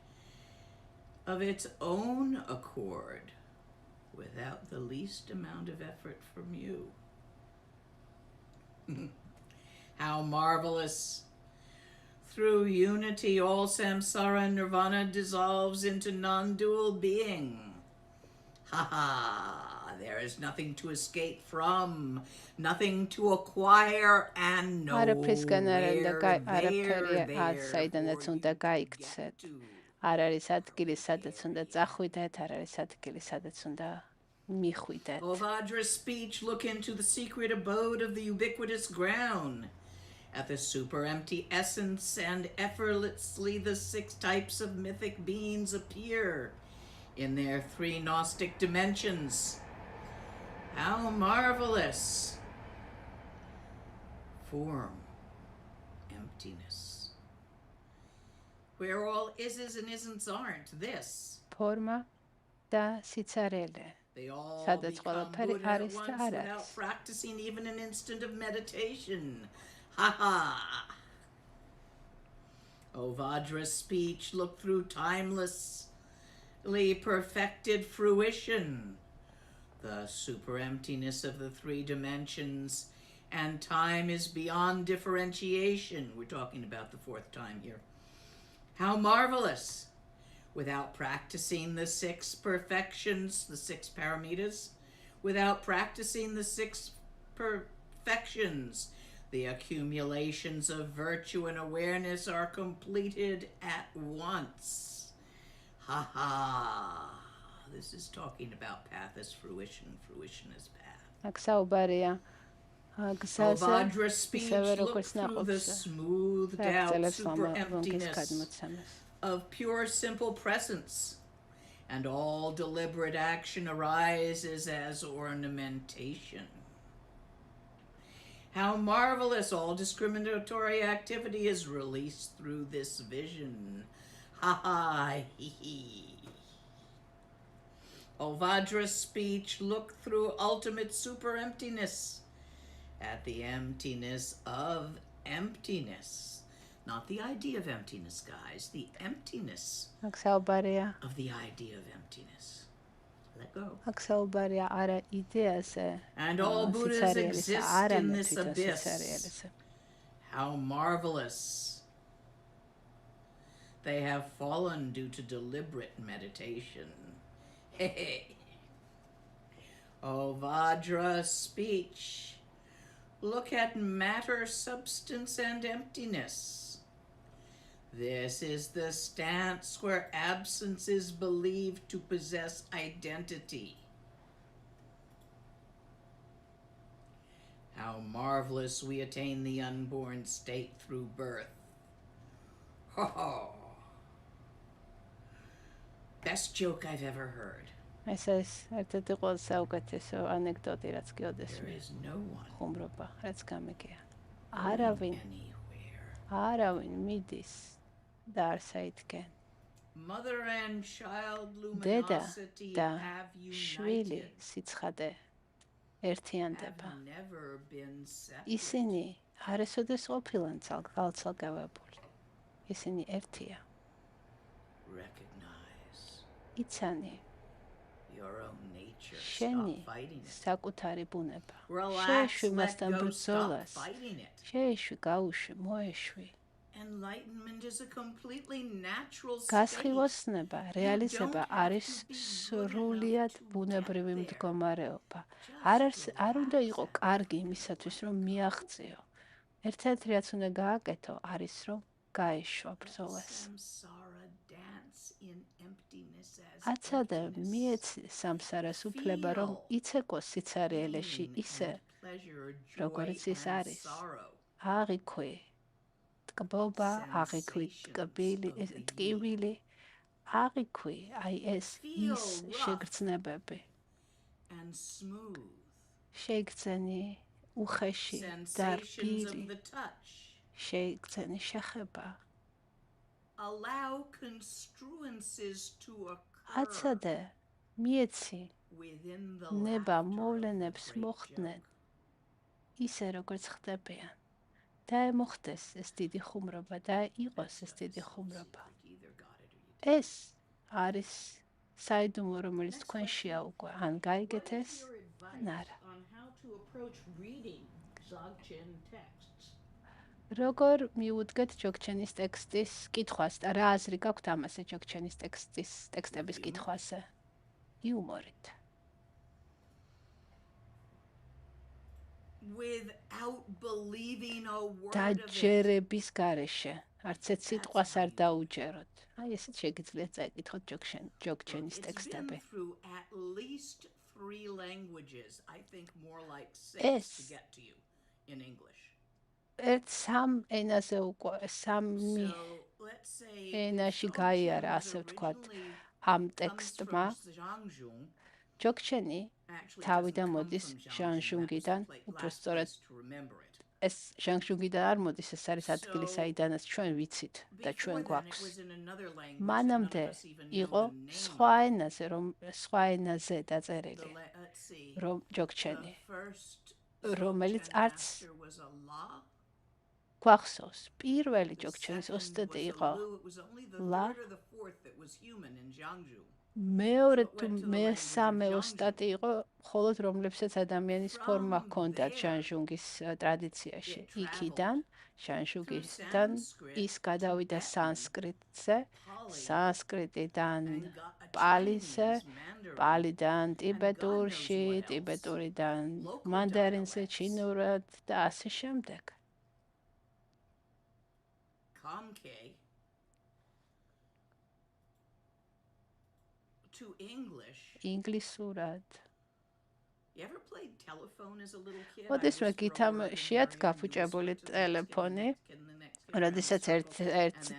of its own accord, without the least amount of effort from you. How marvelous. Through unity, all samsara and nirvana dissolves into non-dual being. Ha ha! There is nothing to escape from, nothing to acquire, and nowhere there არ არის ადგილი, სადაც უნდა წახვიდეთ, არ არის ადგილი, სადაც უნდა მიხვიდეთ. O Vajra's speech, look into the secret abode of the ubiquitous ground. At the super empty essence and effortlessly the 6 types of mythic beings appear in their 3 Gnostic dimensions. How marvelous! Form, emptiness. Where all ises and isn'ts aren't, this. Forma da sitsarele. They all become Buddha at once without practicing even an instant of meditation. Ha ha! O Vajra's speech, look through timelessly perfected fruition. The super emptiness of the 3 dimensions and time is beyond differentiation. We're talking about the 4th time here. How marvelous! Without practicing the 6 perfections, the 6 paramitas, without practicing the 6 perfections, the accumulations of virtue and awareness are completed at once. Ha ha! This is talking about path as fruition, fruition as path. O Vajra's speech, look through the smoothed out super emptiness of pure simple presence, and all deliberate action arises as ornamentation. How marvelous! All discriminatory activity is released through this vision. Ha ha, hee hee. O Vajra's speech, look through ultimate super emptiness at the emptiness of emptiness. Not the idea of emptiness, guys, the emptiness of the idea of emptiness. Let go. And all Buddhas exist in this abyss. How marvelous! They have fallen due to deliberate meditation. Hey. O Vajra's speech, look at matter, substance, and emptiness. This is the stance where absence is believed to possess identity. How marvelous we attain the unborn state through birth. Ho ho! Best joke I've ever heard. There is no one anywhere. Mother and child luminosity have united, have never been separate. ისინი არასოდეს ყოფილან ძალცალკევებული. ისინი ერთია. Recognize იცანი your own nature. შენი Stop fighting it. საკუთარი ბუნება. Relax, შეეშვი let მასთან go, stop ბრძოლას. fighting it. შეეშვი, გაუშვი, მოეშვი. Enlightenment is a completely natural state. გასხივოსნება, რეალიზება არის სრულიად ბუნებრივი მდგომარეობა. არ უნდა იყოს კარგი იმისათვის, რომ მიაღწიო. ერთ-ერთი რაც უნდა გააკეთო, არის რომ გაეშვა ბრძოლას. აცადე მიეცი სამსარას უფლება, რომ იცეკოს სიცარიელეში ისე, როგორც ის არის. აღიქვი ტკბობა, აღიქვი ტკივილი, აღიქვი აი ეს ის შეგრძნებები. შეიგრძენი უხეში და რბილი, შეიგრძენი შეხება. აცადე მიეცი ნება მოვლენებს მოხდნენ ისე როგორც ხდებიან. დაემოხდეს ეს დიდი ხუმრობა და იყოს ეს დიდი ხუმრობა. ეს არის საიდუმლო, რომელიც თქვენშია უკვე. ან გაიგეთ ეს, ან არა. როგორ მიუდგეთ ჯოგჩენის ტექსტის კითხვას და რა აზრი გაქვთ ამაზე ჯოგჩენის ტექსტების კითხვაზე? იუმორით. without believing a word of it. დაჯერების გარეშე არც ერთ სიტყვას არ დაუჯეროთ. აი ესეც შეგიძლიათ წაიკითხოთ ჯოგჩენის ტექსტები. Through at least 3 languages, I think more like 6 Es. to get to you in English. ერთ სამ ენაზე უკვე სამი let's say ენაში გაიარა, ასე ვთქვათ, ამ ტექსტმა. ჯოგჩენი თავიდან მოდის ჟანჟუნგიდან, უბრალოდ ეს ჟანჟუნგიდან არ მოდის, ეს არის ადგილი, საიდანაც ჩვენ ვიცით და ჩვენ გვაქვს. მანამდე იყო სხვა ენაზე დაწერილი, რომ ჯოგჩენი, რომელიც არც გვახსოვს. პირველი ჯოგჩენის ოსტატი იყო ლა. მეორე თუ მესამე ოსტატი იყო, მხოლოდ რომლებსაც ადამიანის ფორმა ჰქონდათ ჟანჟუნგის ტრადიციაში. იქიდან, ჟანჟუნგისგან ის გადავიდა სანსკრიტზე, სანსკრიტიდან პალიზე, პალიდან ტიბეტურში, ტიბეტურიდან მანდარინზე, ჩინურად და ასე შემდეგ. To English. ინგლისურად. You ever played telephone as a little kid? მოდის მე გითამაშიათ გაფუჭებული ტელეფონი, როდესაც ერთ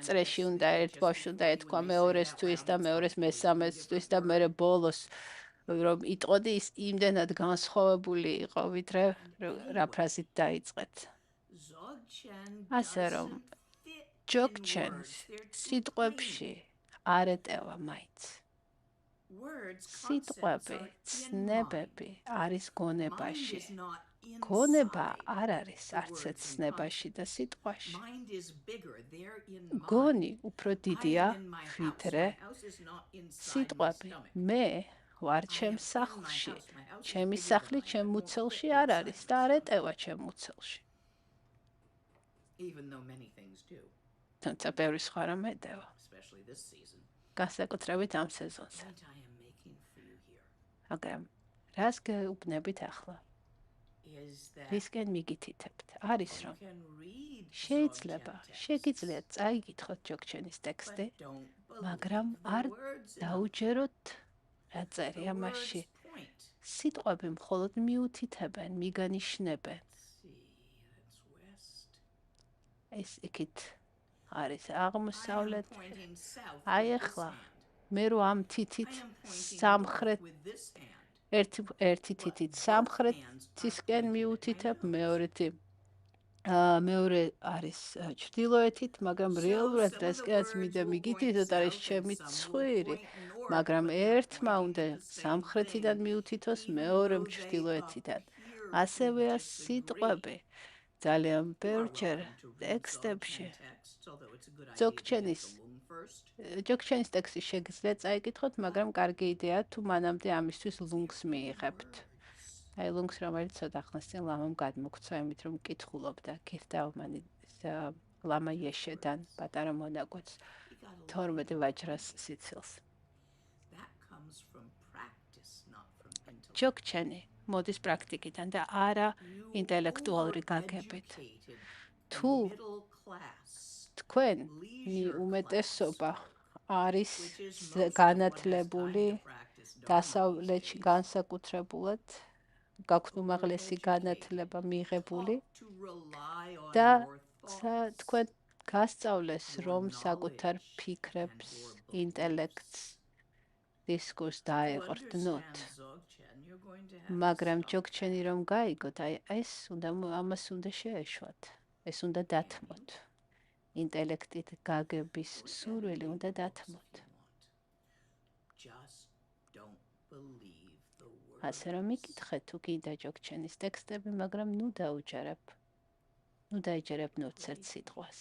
წრეში უნდა ერთ ბავშვს უნდა ეთქვა მეორესთვის და მეორეს მესამესთვის და მერე ბოლოს რომ იტყოდი, ის იმდენად განსხვავებული იყო, ვიდრე რა ფრაზით დაიწყეთ. ასე რომ ჯოგჩენს სიტყვებში არ ეტევა მაინც. სიტყვები, ცნებები არის გონებაში. გონება არ არის არც ერთ ცნებაში და სიტყვაში. გონი უფრო დიდია ვიდრე სიტყვები. მე ვარ ჩემს სახლში. ჩემი სახლი ჩემ მუცელში არ არის და არ ეტევა ჩემ მუცელში. თუმცა ბევრი სხვა რამ ეტევა. განსაკუთრებით ამ სეზონზე. მაგრამ რას გეუბნებით ახლა? რისკენ მიგითითებთ? არის რომ შეგიძლიათ წაიკითხოთ ჯოგჩენის ტექსტი, მაგრამ არ დაუჯეროთ რა წერია მასში. სიტყვები მხოლოდ მიუთითებენ, მიგანიშნებენ. ეს იქით არის აღმოსავლეთ. აი ახლა მე რო ამ თითით სამხრეთ ერთი თითით სამხრეთისკენ მიუთითებ, მეორე არის ჩრდილოეთით, მაგრამ რეალურად ესკენაც მინდა მიგითითოთ, არის ჩემი ცხვირი, მაგრამ ერთმა უნდა სამხრეთიდან მიუთითოს, მეორემ ჩრდილოეთიდან. ასევეა სიტყვები. ძალიან ბევრჯერ ტექსტებში ჯოგჩენის ტექსტი შეგიძლიათ წაიკითხოთ, მაგრამ კარგი იდეაა თუ მანამდე ამისთვის ლუნგს მიიღებთ. აი ლუნგს, რომელიც ცოტა ხნის წინ ლამამ გადმოგცვა, იმით რომ მკითხულობდა გირდაუმანი ლამა იეშედან პატარა მონაკვეთს 12 ვაჯრას სიცილს. ჯოგჩენი მოდის პრაქტიკიდან და არა ინტელექტუალური გაგებით. თუ თქვენი უმეტესობა არის განათლებული, დასავლეთში განსაკუთრებულად, გაქვთ უმაღლესი განათლება მიღებული და თქვენ გასწავლეს, რომ საკუთარ ფიქრებს, ინტელექტს, დისკურსს დაეყრდნოთ. მაგრამ ჯოგჩენი რომ გაიგოთ, აი ამას უნდა შეეშვათ, ეს უნდა დათმოთ. ინტელექტით გაგების სურვილი უნდა დათმოთ. ასე რომ იკითხეთ თუ კიდე ჯოგჩენის ტექსტები, მაგრამ ნუ დაიჯერებ ნუცერთ სიტყვას.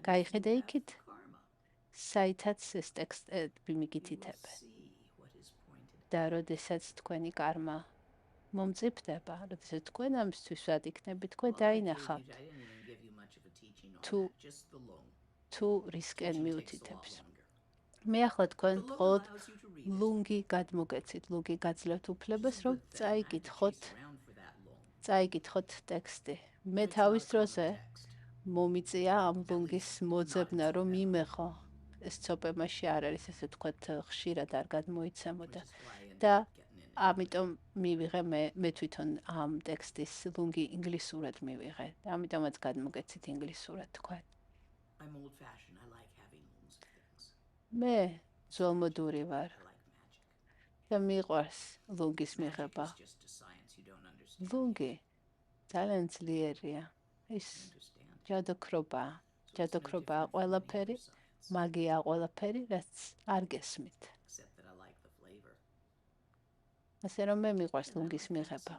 გაიხედე იქით, საითაც ეს ტექსტები მიგითითებენ. და როდესაც თქვენი კარმა მომწიფდება, როდესაც თქვენ ამისთვის ვად იქნებით, თქვენ დაინახავთ თუ რისკენ მიუთითებს. მე ახლა თქვენ მხოლოდ ლუნგი გადმოგეცით, ლუნგი გაძლევთ უფლებას, რომ წაიკითხოთ წაიკითხოთ ტექსტი. მე თავის დროზე მომიწია ამ ლუნგის მოძებნა, რომ იმეხო. ეს ცოპემაში არ არის, ესე ვთქვათ, ხშირად არ გადმოიცემოდა. და ამიტომ მივიღე მე თვითონ ამ ტექსტის ლუნგი ინგლისურად მივიღე. ამიტომაც გადმოგეცით ინგლისურად თქვა. მე ძველმოდური ვარ. და მიყვარს ლუნგის მიღება. ლუნგი ძალიან ძლიერია. ის ჯადოქრობაა ყველაფერი, მაგია ყველაფერი, რაც არ გესმით. ასე რომ მე მიყვარს ლუნგის მიღება.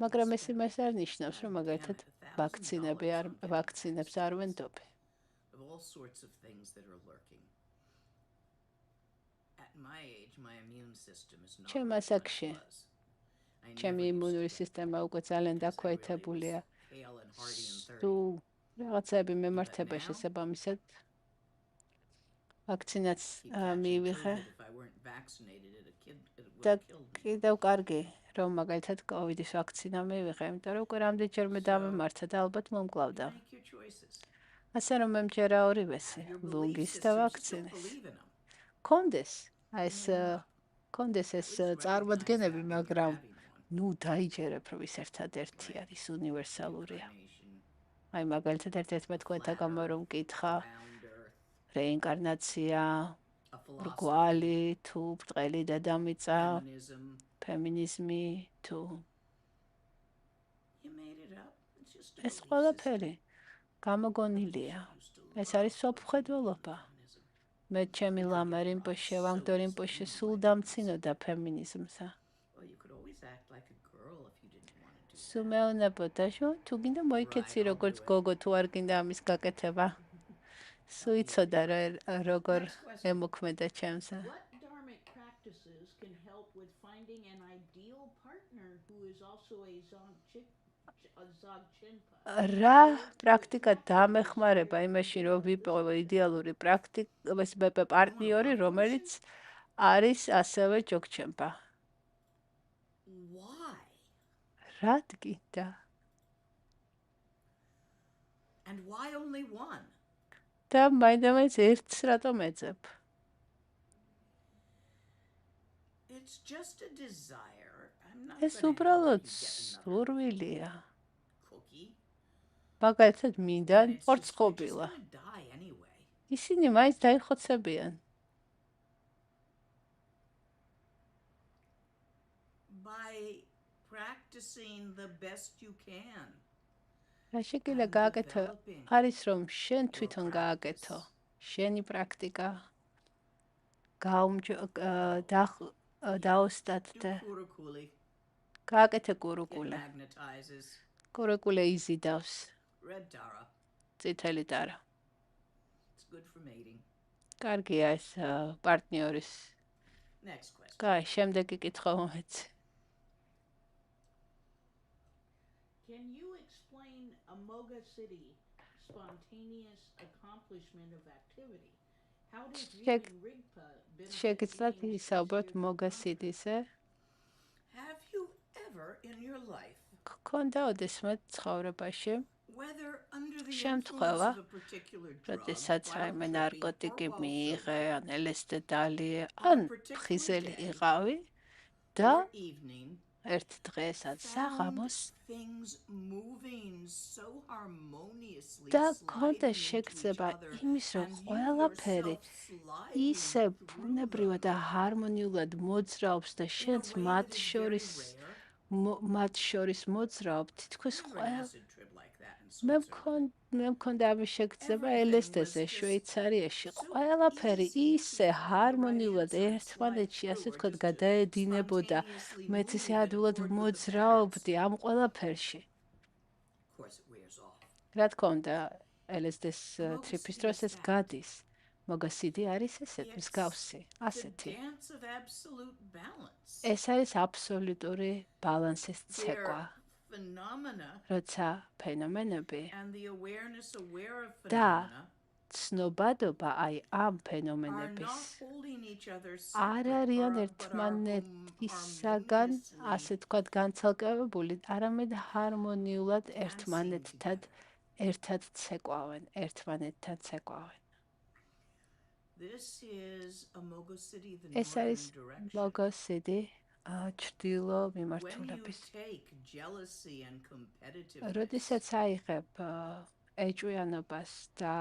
მაგრამ ეს იმას არ ნიშნავს, რომ მაგალითად ვაქცინებს არ ვენდობი. ჩემ ასაკში ჩემი იმუნური სისტემა უკვე ძალიან დაქვეითებულია. სულ რაღაცები მემართება შესაბამისად. ვაქცინაც მივიღე. და კიდევ კარგი, რომ მაგალითად კოვიდის ვაქცინა მივიღე, იმიტომ რომ უკვე რამდენჯერმე დამემართა და ალბათ მომკლავდა. ასე რომ მე მჯერა ორივესი, ლუნგის და ვაქცინის. კონდეს ეს წარმოდგენები, მაგრამ ნუ დაიჯერებ, რომ ის ერთადერთი არის, უნივერსალურია. აი მაგალითად ერთ-ერთმა თქვენთან გამო რომ მკითხა რეინკარნაცია, რგვალი თუ ბრტყელი დედამიწა, ფემინიზმი თუ ეს ყველაფერი გამოგონილია. ეს არის სოფხედველობა. მე ჩემი ლამა რინპოშე, ვანგდო რინპოშე სულ დამცინოდა ფემინიზმსა. სულ მეუბნებოდა, თუ გინდა მოიქეცი როგორც გოგო, თუ არ გინდა ამის გაკეთება. სულ იცოდა როგორ ემოქმედა ჩემსა. რა პრაქტიკა დამეხმარება იმაში, რომ ვიპოვო იდეალური პარტნიორი, რომელიც არის ასევე ჯოგჩემპა. რად გინდა? და მაინდამაინც ერთს რატომ ეძებ? ეს უბრალოდ სურვილია. მაგალითად მინდა პორცხოვილა. ისინი მაინც დაიხოცებიან. რა შეგიძლია გააკეთო, არის რომ შენ თვითონ გააკეთო. შენი პრაქტიკა დაოსტატდე. გააკეთე კურუკულე. კურუკულე იზიდავს. წითელი ტარა. კარგია ეს პარტნიორის. კაი, შემდეგი კითხვა მომეცი. Can you explain a Moga city spontaneous accomplishment of activity? How does reading Rigpa benefit? შეგიძლიათ ისაუბროთ Moga city-ზე? Have you ever in your life გქონდა ოდესმე ცხოვრებაში შემთხვევა, როდესაც რაიმე ნარკოტიკი მიიღე, ან LSD დალიე, ან ხიზელი იყავი და ერთ დღესაც საღამოს და გქონდა შეგრძნება იმის, რომ ყველაფერი ისე ბუნებრივად და ჰარმონიულად მოძრაობს და შენც მათ შორის მოძრაობ, თითქოს მე მქონდა ამის შეგრძნება LSD-ზე შვეიცარიაში. ყველაფერი ისე ჰარმონიულად ერთმანეთში, ასე ვთქვათ, გადაედინებოდა. მეც ისე ადვილად მოძრაობდი ამ ყველაფერში. რა თქმა უნდა, LSD-ს ტრიპის დროს ეს გადის. მოგასიდი არის ესეთ მსგავსი, ასეთი. ეს არის აბსოლუტური ბალანსის ცეკვა. როცა ფენომენები და ცნობადობა აი ამ ფენომენების არ არიან ერთმანეთისაგან, ასე თქვათ, განცალკევებული, არამედ ჰარმონიულად ერთმანეთთან ერთად ცეკვავენ, ერთმანეთთან ცეკვავენ. ეს არის მოგოსიდი ჩრდილო მიმართულების. როდესაც აიღებ ეჭვიანობას და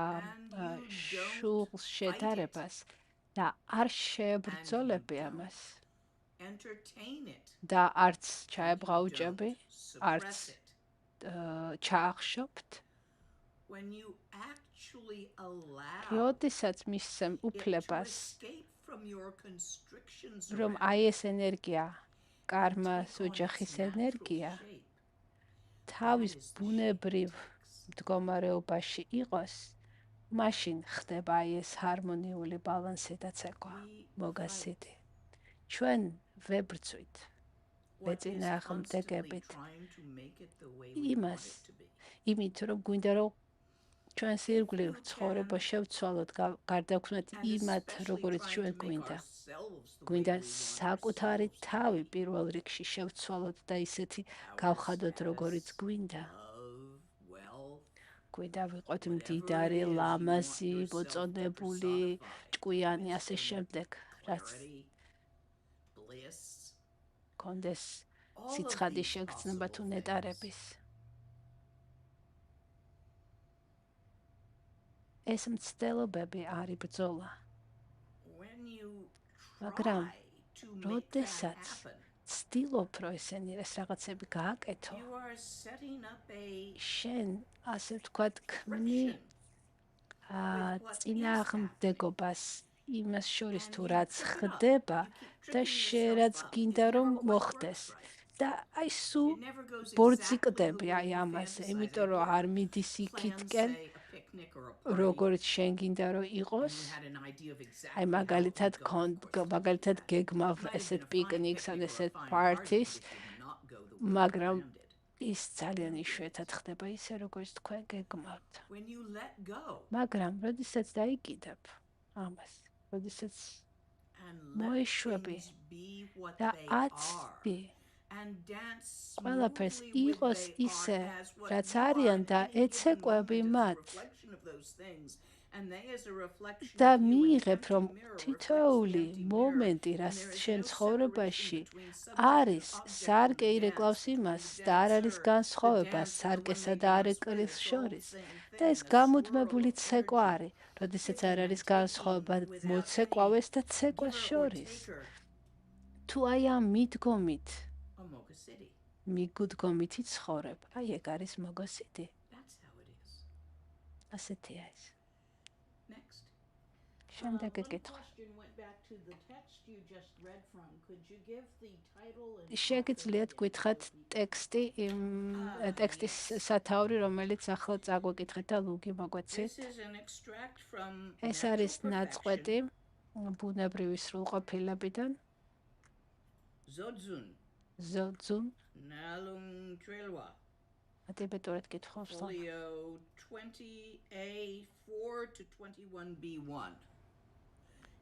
შუღლს შედარებას და არ შეებრძოლები ამას და არც ჩაებღაუჭები, არც ჩაახშობთ, როდესაც მისცემ უფლებას, რომ აი ეს ენერგია, კარმას, ოჯახის ენერგია, თავის ბუნებრივ მდგომარეობაში იყოს, მაშინ ხდება აი ეს ჰარმონიული ბალანსი და ცეკვა, მოგასიდი. ჩვენ ვებრძვით მეწინააღმდეგებით იმით, რომ გვინდა რომ ჩვენს ირგვლივ ცხოვრება შევცვალოთ, გარდაგვქმნათ იმათ, როგორც ჩვენ გვინდა. გვინდა საკუთარი თავი პირველ რიგში შევცვალოთ და ისეთი გავხადოთ, როგორც გვინდა. გვინდა ვიყოთ მდიდარი, ლამაზი, მოწონებული, ჭკვიანი, ასე შემდეგ, რაც კონდეს სიცხადის შეგრძნება თუ ნეტარების. ეს მცდელობები არის ბრძოლა. მაგრამ როდესაც ცდილობ, რომ ესენი ეს რაღაცები გააკეთო, შენ, ასე ვთქვათ, ქმნი წინააღმდეგობას იმას შორის თუ რაც ხდება და შენ რაც გინდა რომ მოხდეს. და აი სულ ბორძიკდები აი ამაზე, იმიტომ რომ არ მიდის იქითკენ, როგორც შენ გინდა რომ იყოს. აი მაგალითად გეგმავ ესეთ პიკნიკს ან ესეთ პარტის, მაგრამ ის ძალიან იშვიათად ხდება ისე, როგორც თქვენ გეგმავთ. მაგრამ როდესაც დაიკიდებ ამას, როდესაც მოეშვები და აცდი ყველაფერს იყოს ისე, რაც არიან და ეცეკვები მათ და მიიღებ, რომ თითოეული მომენტი, რაც შენ ცხოვრებაში არის, სარკე ირეკლავს იმას და არ არის განსხვავება სარკესა და არეკლის შორის. და ეს გამუდმებული ცეკვა არის, როდესაც არ არის განსხვავება მოცეკვავეს და ცეკვას შორის. თუ აი ამ მიდგომით მიგუდგომით იცხოვრებ, აი ეგ არის მოგოსიდი. ასეთია ეს. შემდეგი კითხვა. შეგიძლიათ გითხრათ ტექსტის სათაური, რომელიც ახლა წაგვეკითხეთ და ლუგი მოგვეცით. ეს არის ნაწყვეტი ბუნებრივი სრულყოფილებიდან. ზოდზუნ ატიბეტურად კითხავს. Folio 20A4 to 21B1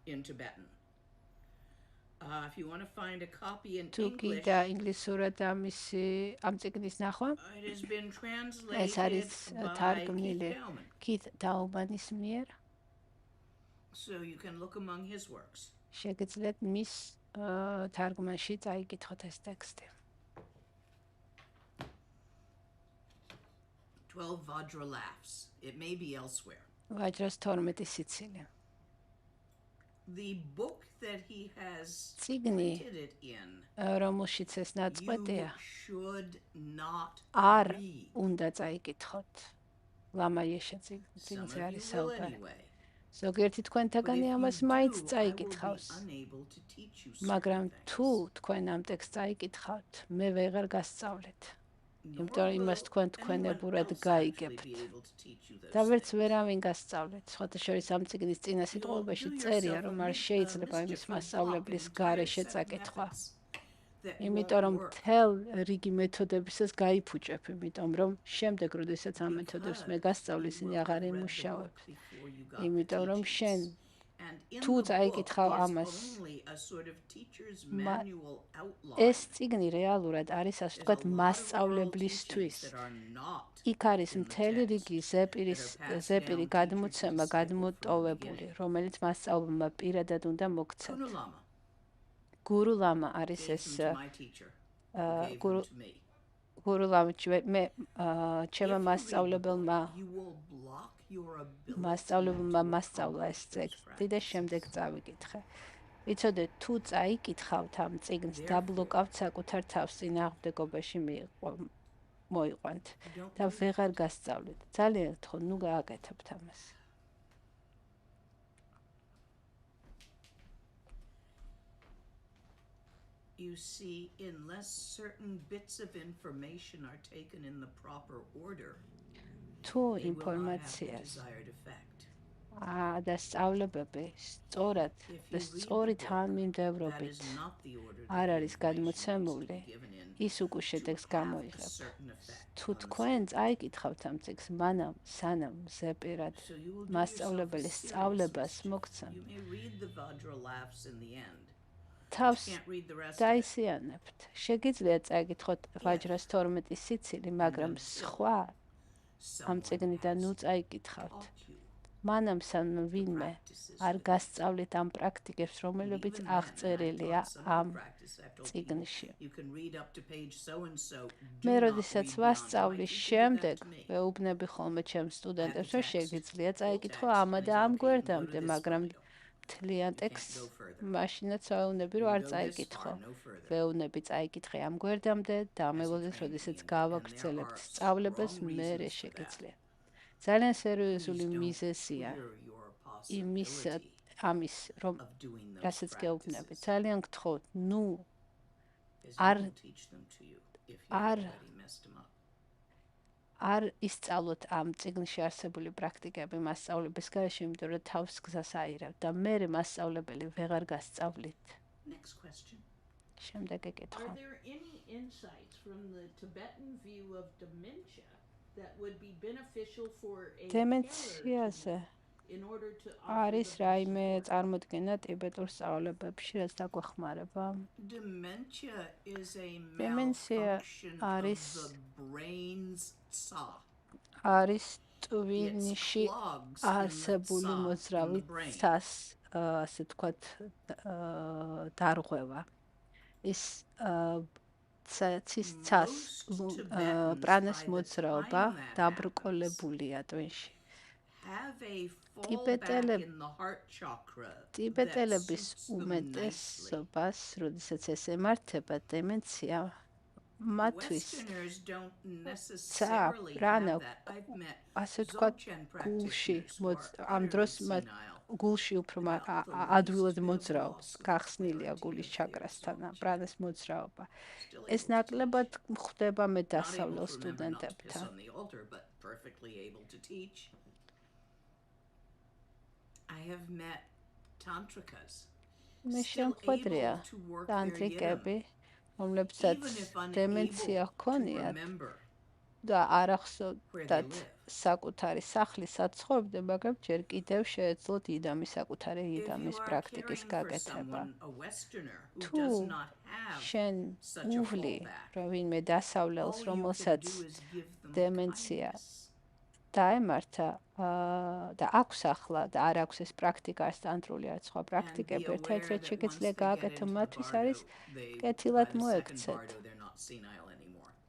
in Tibetan. If you want to find a copy in English, ინგლისურად ამ წიგნის ნახვა. it has been ეს არის translated by თარგმნილი კითხვების მიერ. So you can look among his works. შეგიძლიათ მის თარგმანში წაიკითხოთ ეს ტექსტი. 12 Vajra laughs. It may be elsewhere. ვაჯრას 12 სიცილი. The book that he has წიგნი, printed it in, რომელშიც ეს ნაწყვეტია, you should not არ read. უნდა წაიკითხოთ. ლამაიეშა წიგნზე Some არის of you will საუბარი. anyway. ზოგიერთი თქვენთაგანი ამას მაინც წაიკითხავს. მაგრამ თუ თქვენ ამ ტექსტს წაიკითხავთ, მე ვეღარ გასწავლეთ. იმიტომ რომ იმას თქვენებურად გაიგებთ. და ვერც ვერავინ გასწავლეთ. სხვათა შორის ამ წიგნის წინა სიტყვებაში წერია, რომ არ შეიძლება იმის მასწავლებლის გარეშე წაკითხვა. იმიტომ რომ თელ რიგი მეთოდებისას გაიფუჭებ, იმიტომ რომ შემდეგ როდესაც ამ მეთოდებს მე გასწავლი, ისინი აღარ იმუშავებ. იმიტომ რომ შენ თუ წაიკითხავ ამას, ეს წიგნი რეალურად არის, ასე ვთქვათ, მასწავლებლისთვის. იქ არის მთელი რიგი ზეპირი გადმოცემა გადმოტოვებული, რომელიც მასწავლებელმა პირადად უნდა მოქცეთ. გურუ ლამა არის ეს გურუ ლამა მე ჩემმა მასწავლებელმა მასწავლა ეს ტექსტი და შემდეგ წავიკითხე. Ვიცოდეთ, თუ წაიკითხავთ ამ წიგნს, დაბლოკავთ საკუთარ თავს წინააღმდეგობაში მოიყვანთ და ვეღარ გასწავლეთ. ძალიან გთხოვთ, ნუ გააკეთებთ ამას. You see, unless certain bits of information are taken in the proper order, თუ ინფორმაციას და სწავლებები სწორად და სწორი თანმიმდევრობით არ არის გადმოცემული, ის უკვე შედეგს გამოიღებს. თუ თქვენ წაიკითხავთ ამ წიგნს, მანამ სანამ ზეპირად მასწავლებელი სწავლებას მოგცემ, თავს დაისიანებთ. შეგიძლიათ წაიკითხოთ ვაჯრას 12 სიცილი, მაგრამ სხვა ამ წიგნიდან ნუ წაიკითხავთ. მანამ სანამ ვინმე არ გასწავლით ამ პრაქტიკებს, რომლებიც აღწერილია ამ წიგნში. მე როდესაც ვასწავლის შემდეგ, ვეუბნები ხოლმე ჩემს სტუდენტებს, რომ შეგიძლიათ წაიკითხო ამა და ამ გვერდამდე, მაგრამ მთლიან ტექსტს მაშინაც ვეუბნები, რომ არ წაიკითხო. ვეუბნები წაიკითხე ამ გვერდამდე და ამელოდეთ, როდესაც გავაგრძელებთ სწავლებას, მერე შეგიძლიათ. ძალიან სერიოზული მიზეზია ამის, რომ რასაც გეუბნები. ძალიან გთხოვთ, ნუ არ ისწავლოთ ამ წიგნში არსებული პრაქტიკები მასწავლების გარეშე, იმიტომ რომ თავს გზას აირავთ და მერე მასწავლებელი ვეღარ გასწავლით. შემდეგი კითხვა. Are there any insights from the Tibetan view of dementia that would be beneficial for a დემენციაზე in order to არის რაიმე წარმოდგენა ტიბეტურ სწავლებებში, რაც დაგვეხმარება? Dementia is a Dementia malfunction of the brain's არის ტვინში არსებული მოძრავი ცას, ასე ვთქვათ, დარღვევა. ის ცის ცას პრანას მოძრაობა დაბრკოლებულია ტვინში. ტიბეტელების უმეტესობას, როდესაც ეს ემართება დემენცია, მათთვის ცა პრანა, ასე ვთქვათ, გულში ამ დროს გულში უფრო ადვილად მოძრაობს, გახსნილია გულის ჩაკრასთან პრანას მოძრაობა. ეს ნაკლებად ხდება მე დასავლელ სტუდენტებთან. მე შემხვედრია ტანტრიკები, რომლებსაც დემენცია ჰქონიათ და არ ახსოვდათ საკუთარი სახლი საცხოვრებდნენ, მაგრამ ჯერ კიდევ შეეძლოთ იდამის საკუთარი იდამის პრაქტიკის გაკეთება. თუ შენ უვლი, რომ ვინმე დასავლელს, რომელსაც დემენცია დაემართა და აქვს ახლა და არ აქვს ეს პრაქტიკა, არც ტანტრული, არც სხვა პრაქტიკები, ერთ-ერთი შეგიძლია გააკეთო მათთვის არის კეთილად მოექცეთ.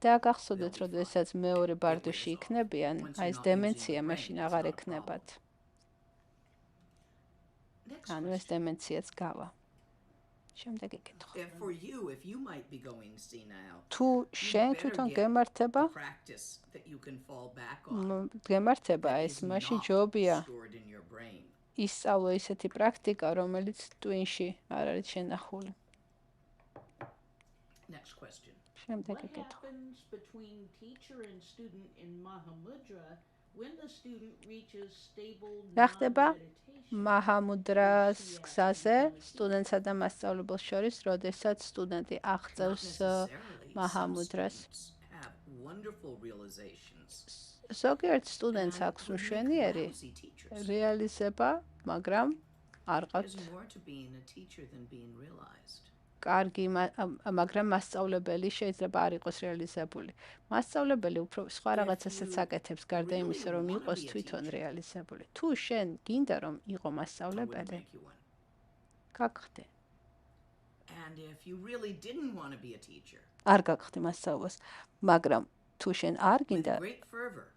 და გახსოვდეთ, როდესაც მეორე ბარდუში იქნებიან, აი ეს დემენცია მაშინ აღარ ექნებათ. ანუ ეს დემენციაც გავა. შემდეგი კითხვა. თუ შენ თვითონ გემართება ეს, მაშინ ჯობია ისწავლო ისეთი პრაქტიკა, რომელიც ტვინში არ არის შენახული. What happens between teacher and student in Mahamudra when the student reaches stable რა ხდება non-meditation, მაჰამუდრას გზაზე სტუდენტსა და მასწავლებელს შორის, როდესაც სტუდენტი Not აღწევს necessarily. Some მაჰამუდრას. students have wonderful realizations. ზოგიერთ სტუდენტს And აქვს would make მშვენიერი lousy teachers. რეალიზება, მაგრამ არ There's ყავთ more to being a teacher than being realized. კარგი, მაგრამ მასწავლებელი შეიძლება არ იყოს რეალიზებული. მასწავლებელი უფრო სხვა რაღაცასაც აკეთებს, გარდა იმისა, რომ იყოს თვითონ რეალიზებული. თუ შენ გინდა რომ იყო I wouldn't მასწავლებელი, make you one. გაგხდე. And if you really didn't want to be a teacher, არ გაგხდე მასწავლას, მაგრამ თუ შენ არ with გინდა great fervor,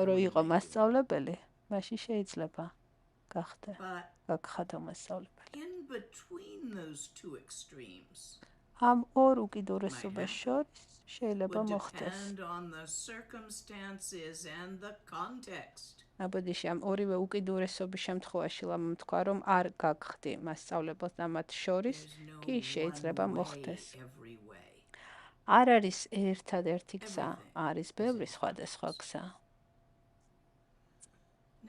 რომ იყო მასწავლებელი, მაშინ შეიძლება გახდე. but გაგხადო მასწავლებელი. in between those two extremes ამ ორ უკიდურესობას შორის შეიძლება would მოხდეს. depend on the circumstances and the context. ნაბოდიში ამ ორივე უკიდურესობის შემთხვევაში ლამამ თქვა, რომ არ გაგხდი მასწავლებელს და მათ შორის There's no კი შეიძლება one way, მოხდეს. every way. არ არის ერთადერთი გზა, არის ბევრი სხვადასხვა გზა.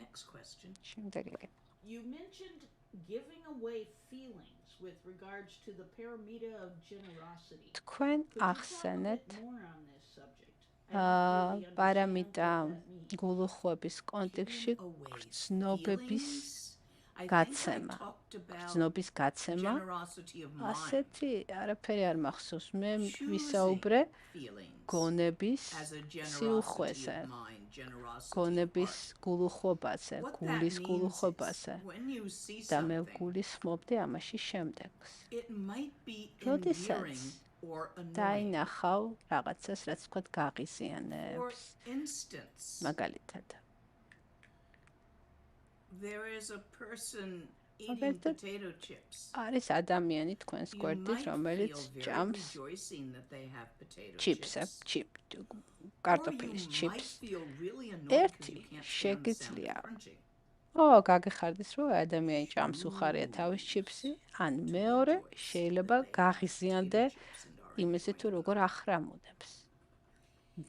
Next question. შემდეგი. you mentioned giving away feelings with regards to the paramita of generosity. თქვენ Could you talk a ახსენეთ bit more on this subject? I don't really understand პარამიტა what that means. გულუხვების კონტექსტში Giving away გრძნობების feelings. I think I გაცემა. talked about გრძნობის გაცემა. generosity of mind. ასეთი არაფერი არ მახსოვს. მე Choosing ვისაუბრე feelings გონების as a generosity სიუხვეზე, of mind, generosity of გონების heart. გულუხვებაზე, What that გულის means გულუხვებაზე. is when you see და მე something, გულისხმობდი ამაში შემდეგს. it might be როდესაც endearing or annoying. დაინახავ რაღაცას, რაც ვთქვათ, For გაღიზიანებს. instance, მაგალითად, there is a person eating მაგალითად, potato chips. არის ადამიანი თქვენს You გვერდით, might რომელიც feel very ჭამს rejoicing that they have potato ჩიპსებს, chips. Or კარტოფილის you might ჩიპს. feel really annoyed because ერთი you can't stand the sound შეგიძლია of crunching. გაგეხარდეს, რომ ადამიანი ჭამს უხარია თავის ჩიპსი, ან მეორე შეიძლება გაღიზიანდე იმაზე თუ როგორ ახრამუნებს.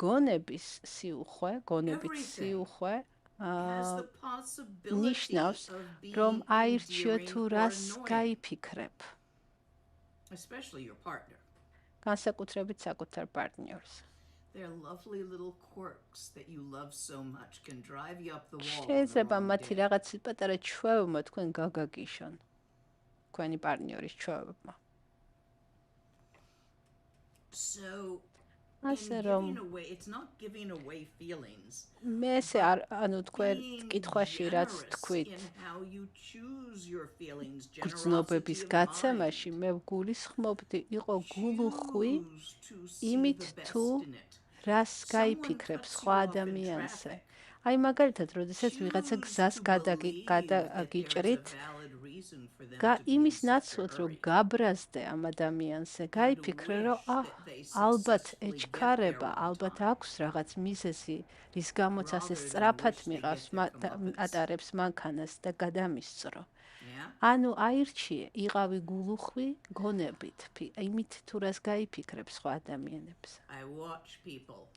გონების სიუხვე, გონებით სიუხვე Has the possibility ნიშნავს, of being რომ აირჩიო თუ endearing or რას annoying, გაიფიქრებ, especially your partner. განსაკუთრებით საკუთარ პარტნიორს. Their lovely little quirks that you love so much can drive you up the wall. on the შეიძლება wrong მათი day. რაღაც პატარა ჩვევებმა თქვენ გაგაგიშონ. თქვენი პარტნიორის ჩვევებმა. So, ასე in რომ giving away, it's not giving away feelings. მე ესე ანუ თქვენ Being კითხვაში რაც generous თქვით, in how you choose your feelings, გრძნობების generosity of გაცემაში mind. მე გულისხმობდი იყო გულუხვი Choose to see იმით the best თუ in it. რას Someone გაიფიქრებს cuts სხვა you off in ადამიანზე. traffic. აი მაგალითად, როდესაც ვიღაცა Choose გზას to believe that there's a გადაგიჭრით, valid reason for them გა to be in იმის such a ნაცვლად რომ hurry. გაბრაზდე ამ ადამიანზე, გაიფიქრე რომ ალბათ ეჩქარება, ალბათ აქვს რაღაც მიზეზი, რის გამოც ასე სწრაფად მიყავს ატარებს მანქანას და გადამისწრო. Yeah? ანუ აირჩიე, იყავი გულუხვი გონებით, იმით თუ რას გაიფიქრებს სხვა ადამიანებზე. I watch people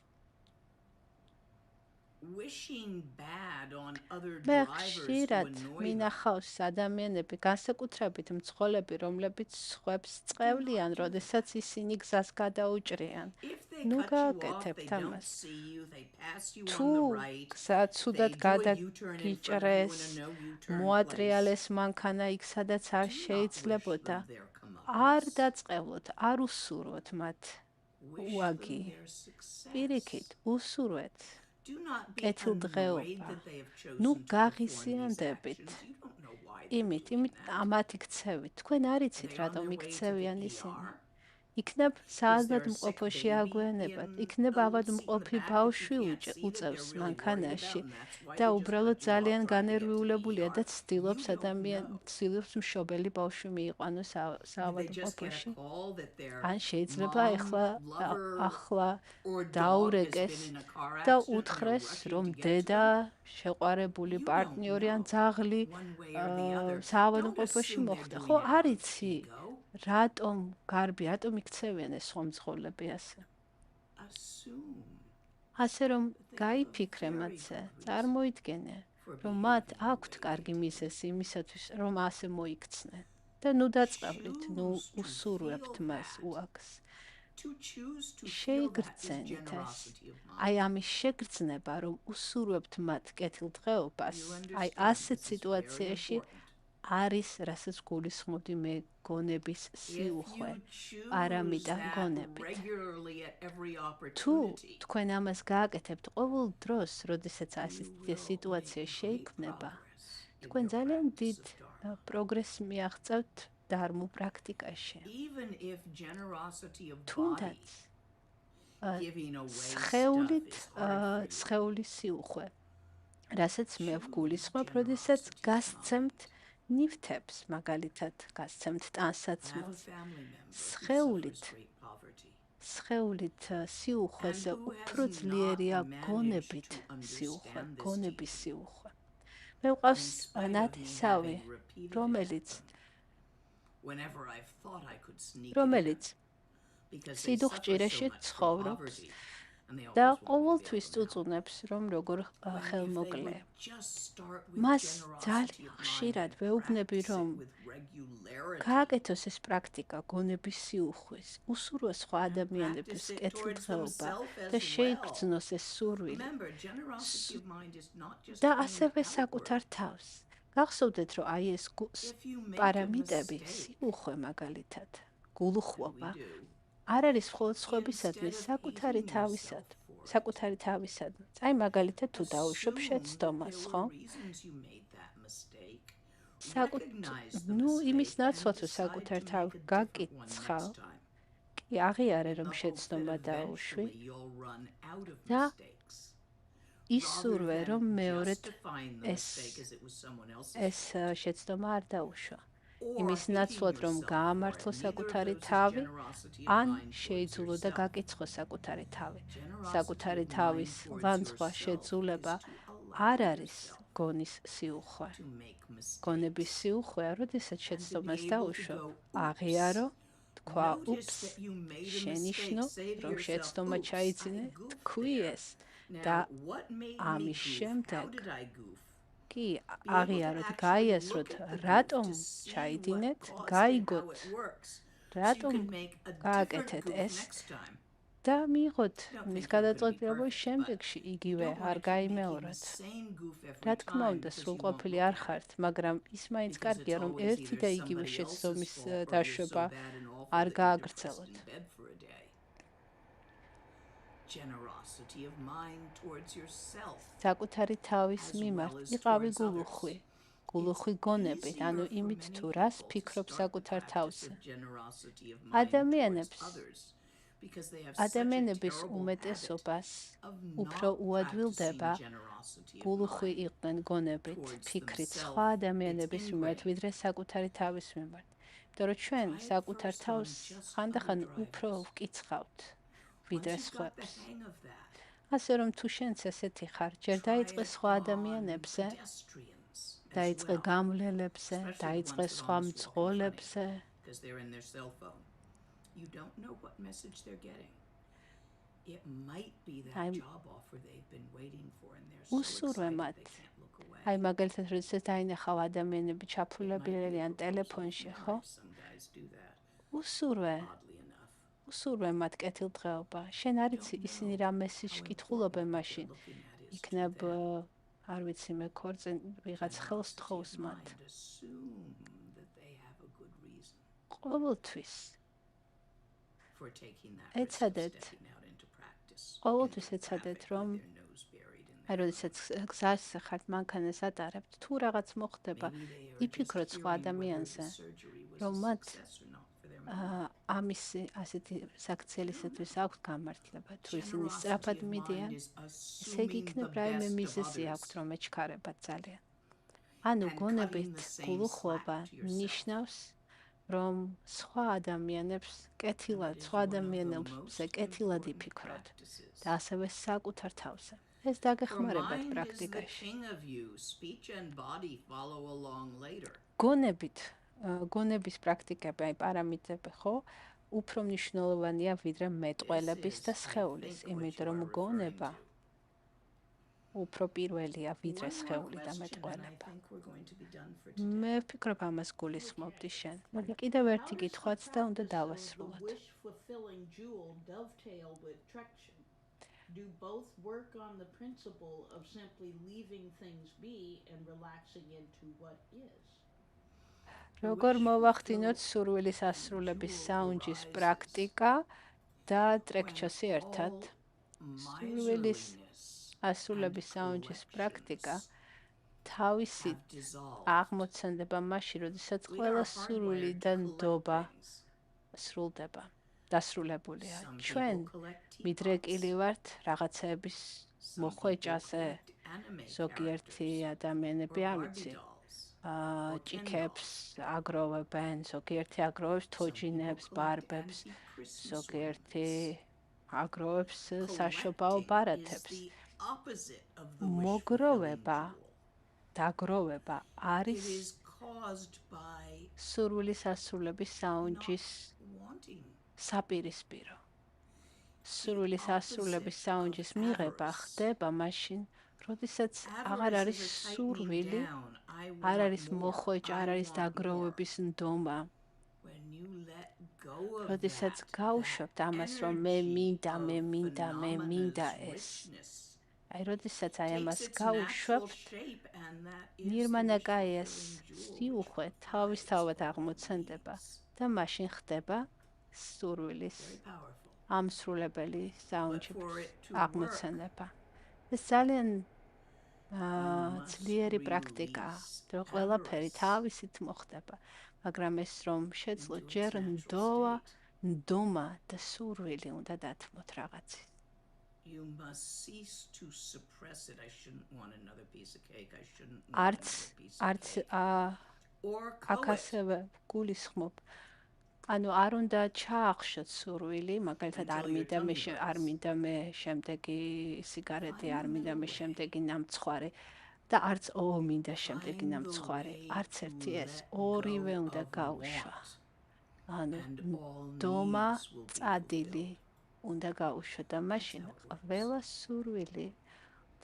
wishing bad on other მე drivers to ხშირად annoy them. მინახავს ადამიანები, განსაკუთრებით მძღოლები, რომლებიც სხვებს წყვევლიან, როდესაც ისინი გზას გადაუჭრიან. If they ნუ cut you off, გააკეთებთ they don't ამას. see you, they pass you on თუ the right. გზა ცუდად they do a U-turn in front of you გადაგიჭრეს, in a no U-turn მოატრიალეს მანქანა იქ, სადაც არ place. Do not შეიძლებოდა, wish them their არ comeuppance. დაწყევლოთ, არ უსურვოთ მათ Wish უაგი. them their success. პირიქით, უსურვეთ. Do not be კეთილდღეობა. annoyed that they have chosen ნუ to perform these გაღიზიანდებით. actions. You don't know why they're იმით doing that. ამათი ქცევით. თქვენ არ Are იცით they on რატომ their way to the იქცევიან ისინი. ER? იქნებ Is there საალბად a sick მყოფოში baby აგვენებათ, in იქნებ the ავად seat in the მყოფი back ბავშვი that you can't see that უწევს they're really worried მანქანაში about, and that's why და they just უბრალოდ cut you ძალიან off trying to get to the განერვიულებულია და ER? ცდილობს You don't ადამიან know. ცდილობს მშობელი ბავშვი მიიყვანოს Did საავად they just get მყოფოში. a call that their ან შეიძლება mom, ეხლა lover, ახლა or dog has დაურეკეს been in a car და accident and they're უთხრეს, rushing რომ to get to დედა, them? შეყვარებული You პარტნიორი ან don't know. ძაღლი One way or the other. საავად Don't მყოფოში assume they're მოხდა. doing ხო, it არ out of იცი, ego. რატომ გარბი, რატომ იქცევიან ეს სხვა მძღოლები ასე. Assume. ასე რომ გაიფიქრე მათზე, წარმოიდგენე, რომ მათ აქვთ კარგი მიზეზი იმისათვის, რომ ასე მოიქცნენ. და ნუ დაწყავლით, ნუ უსურვებთ მას უაქს. შეიგრძენით ეს. აი ამის შეგრძნება, რომ უსურვებთ მათ კეთილდღეობას, აი ასეთ სიტუაციაში არის, რასაც გულისხმობდი მე გონების სიუხვე, არამიტა გონებით. თუ თქვენ ამას გააკეთებთ ყოველ დროს, როდესაც ასეთი სიტუაცია შეიქმნება, თქვენ ძალიან დიდ პროგრესს მიაღწევთ დჰარმულ პრაქტიკაში. თუნდაც სხეულის სიუხვე, რასაც მე ვგულისხმობ, როდესაც გასცემთ ნივთებს, მაგალითად, გასცემთ ტანსაცმელს. სხეულით სიუხვეზე უფრო ძლიერია გონების სიუხვე. მე ვყავს ნათესავი, რომელიც სიდუხჭირეში ცხოვრობს და ყოველთვის წუწუნებს, რომ როგორ ხელმოკლე. მას ძალიან ხშირად ვეუბნები, რომ გააკეთოს ეს პრაქტიკა გონების სიუხვის, უსურვოს სხვა ადამიანების კეთილდღეობა და შეიგრძნოს ეს სურვილი. და ასევე საკუთარ თავს. გახსოვდეთ, რომ აი ეს პარამიტები, სიუხვე მაგალითად, გულუხვობა, არ არის მხოლოდ სხვებისადმი, საკუთარი თავისადმი. აი მაგალითად თუ დაუშვებ შეცდომას, ხო? ნუ იმის ნაცვლად რომ საკუთარ თავს გაკიცხავ, კი აღიარე რომ შეცდომა დაუშვი და ისურვე რომ მეორედ ეს შეცდომა არ დაუშვა. იმის ნაცვლად რომ გაამართლო საკუთარი თავი, ან შეიძულო და გაკიცხო საკუთარი თავი. საკუთარი თავის ლანძღვა შეძულება არ არის გონის სიუხვე. გონების სიუხვეა, როდესაც შეცდომას დაუშვებ, აღიარო, თქვა, უპს, შენიშნო, რომ შეცდომა ჩაიძინე, თქვი ეს და ამის შემდეგ კი აღიაროთ, გაიასროთ, რატომ ჩაიდინეთ, გაიგოთ, რატომ გააკეთეთ ეს და მიიღოთ მის გადაწყვეტილებას შემდეგში იგივე არ გაიმეოროთ. რა თქმა უნდა, სრულყოფილი არ ხართ, მაგრამ ის მაინც კარგია, რომ ერთი და იგივე შეცდომის დაშვება არ გააგრძელოთ. საკუთარი თავის მიმართ იყავი გულუხვი გონებით, ანუ იმით თუ რას ფიქრობ საკუთარ თავზე. ადამიანების უმეტესობას უფრო უადვილდება გულუხვი იყვნენ გონებით, ფიქრით სხვა ადამიანების მიმართ, ვიდრე საკუთარი თავის მიმართ. იმიტომ რომ ჩვენ საკუთარ თავს ხანდახან უფრო ვკიცხავთ, ვიდრე სხვებს. ასე რომ თუ შენც ესეთი ხარ, ჯერ დაიწყე სხვა ადამიანებზე, დაიწყე გამვლელებზე, დაიწყე სხვა მძღოლებზე. You don't know what message they're getting. It might be that job offer they've been waiting for and they're so excited they can't look away. აი მაგალითად, როდესაც დაინახავ ადამიანები ჩაფულებულები ან ტელეფონში, ხო? უსურვე მათ კეთილდღეობა. შენ არ იცი ისინი რა მესიჯს კითხულობენ მაშინ. იქნებ, არ ვიცი, მე ქორწინ ვიღაც ხელს თხოვს მათ. ყოველთვის ეცადეთ, რომ აი, როდესაც გზაზე ხართ, მანქანას ატარებთ, თუ რაღაც მოხდება, იფიქროთ სხვა ადამიანზე, რომ მათ ამის ასეთი საქციელისათვის აქვს გამართლება, თუ ისინი სწრაფად მიდიან, ესე იგი იქნებ რაიმე მიზეზი აქვთ, რომ ეჩქარებათ ძალიან. ანუ გონებით გულუხვობა ნიშნავს, რომ სხვა ადამიანებზე კეთილად იფიქროთ და ასევე საკუთარ თავზე. ეს დაგეხმარებათ პრაქტიკაში. გონების პრაქტიკები, აი პარამიტრები, ხო? უფრო მნიშვნელოვანია ვიდრე მეტყველების და სხეულის, იმიტომ რომ გონება უფრო პირველია ვიდრე სხეული და მეტყველება. მე ვფიქრობ ამას გულისხმობდი შენ. მოდი კიდევ ერთი კითხვაც და უნდა დავასრულოთ. Do both work on the principle of simply leaving things be and relaxing into what is? როგორ მოვახდინოთ სურვილის ასრულების საუნჯის პრაქტიკა და ტრეკჩოსი ერთად? სურვილის ასრულების საუნჯის პრაქტიკა თავისით აღმოცენდება მაშინ, როდესაც ყველა სურვილი და ნდობა სრულდება. დასრულებულია. ჩვენ მიდრეკილი ვართ რაღაცეების მოხვეჭაზე. ზოგიერთი ადამიანები არ ვიცი. ჭიქებს აგროვებენ, ზოგიერთი აგროვებს თოჯინებს, ბარბებს, ზოგიერთი აგროვებს საშობაო ბარათებს. მოგროვება, დაგროვება არის სურვილის ასრულების საუნჯის საპირისპირო. სურვილის ასრულების საუნჯის მიღება ხდება მაშინ, როდესაც აღარ არის სურვილი, არ არის მოხვეჭა, არ არის დაგროვების ნდომა. როდესაც გაუშვებთ ამას, რომ მე მინდა ეს. აი, როდესაც ამას გაუშვებთ, ნირმანაკაიას სიუხვე თავისთავად აღმოცენდება და მაშინ ხდება სურვილის ამსრულებელი საუნჯის აღმოცენება. ეს ძალიან ძლიერი პრაქტიკაა, რომ ყველაფერი თავისით მოხდება, მაგრამ ეს რომ შეძლოთ ჯერ ნდომა და სურვილი უნდა დათმოთ რაღაცის. You must cease to suppress it. I shouldn't want another piece of cake. I shouldn't want another piece of cake. აქ ასევე გულისხმობ. ანუ არ უნდა ჩაახშოთ სურვილი, მაგალითად არ მინდა მე შემდეგი სიგარეტი, არ მინდა მე შემდეგი ნამცხვარი და არც მინდა შემდეგი ნამცხვარი. არც ერთი ეს, ორივე უნდა გაუშვა. ანუ ნდომა, წადილი უნდა გაუშვა და მაშინ ყველა სურვილი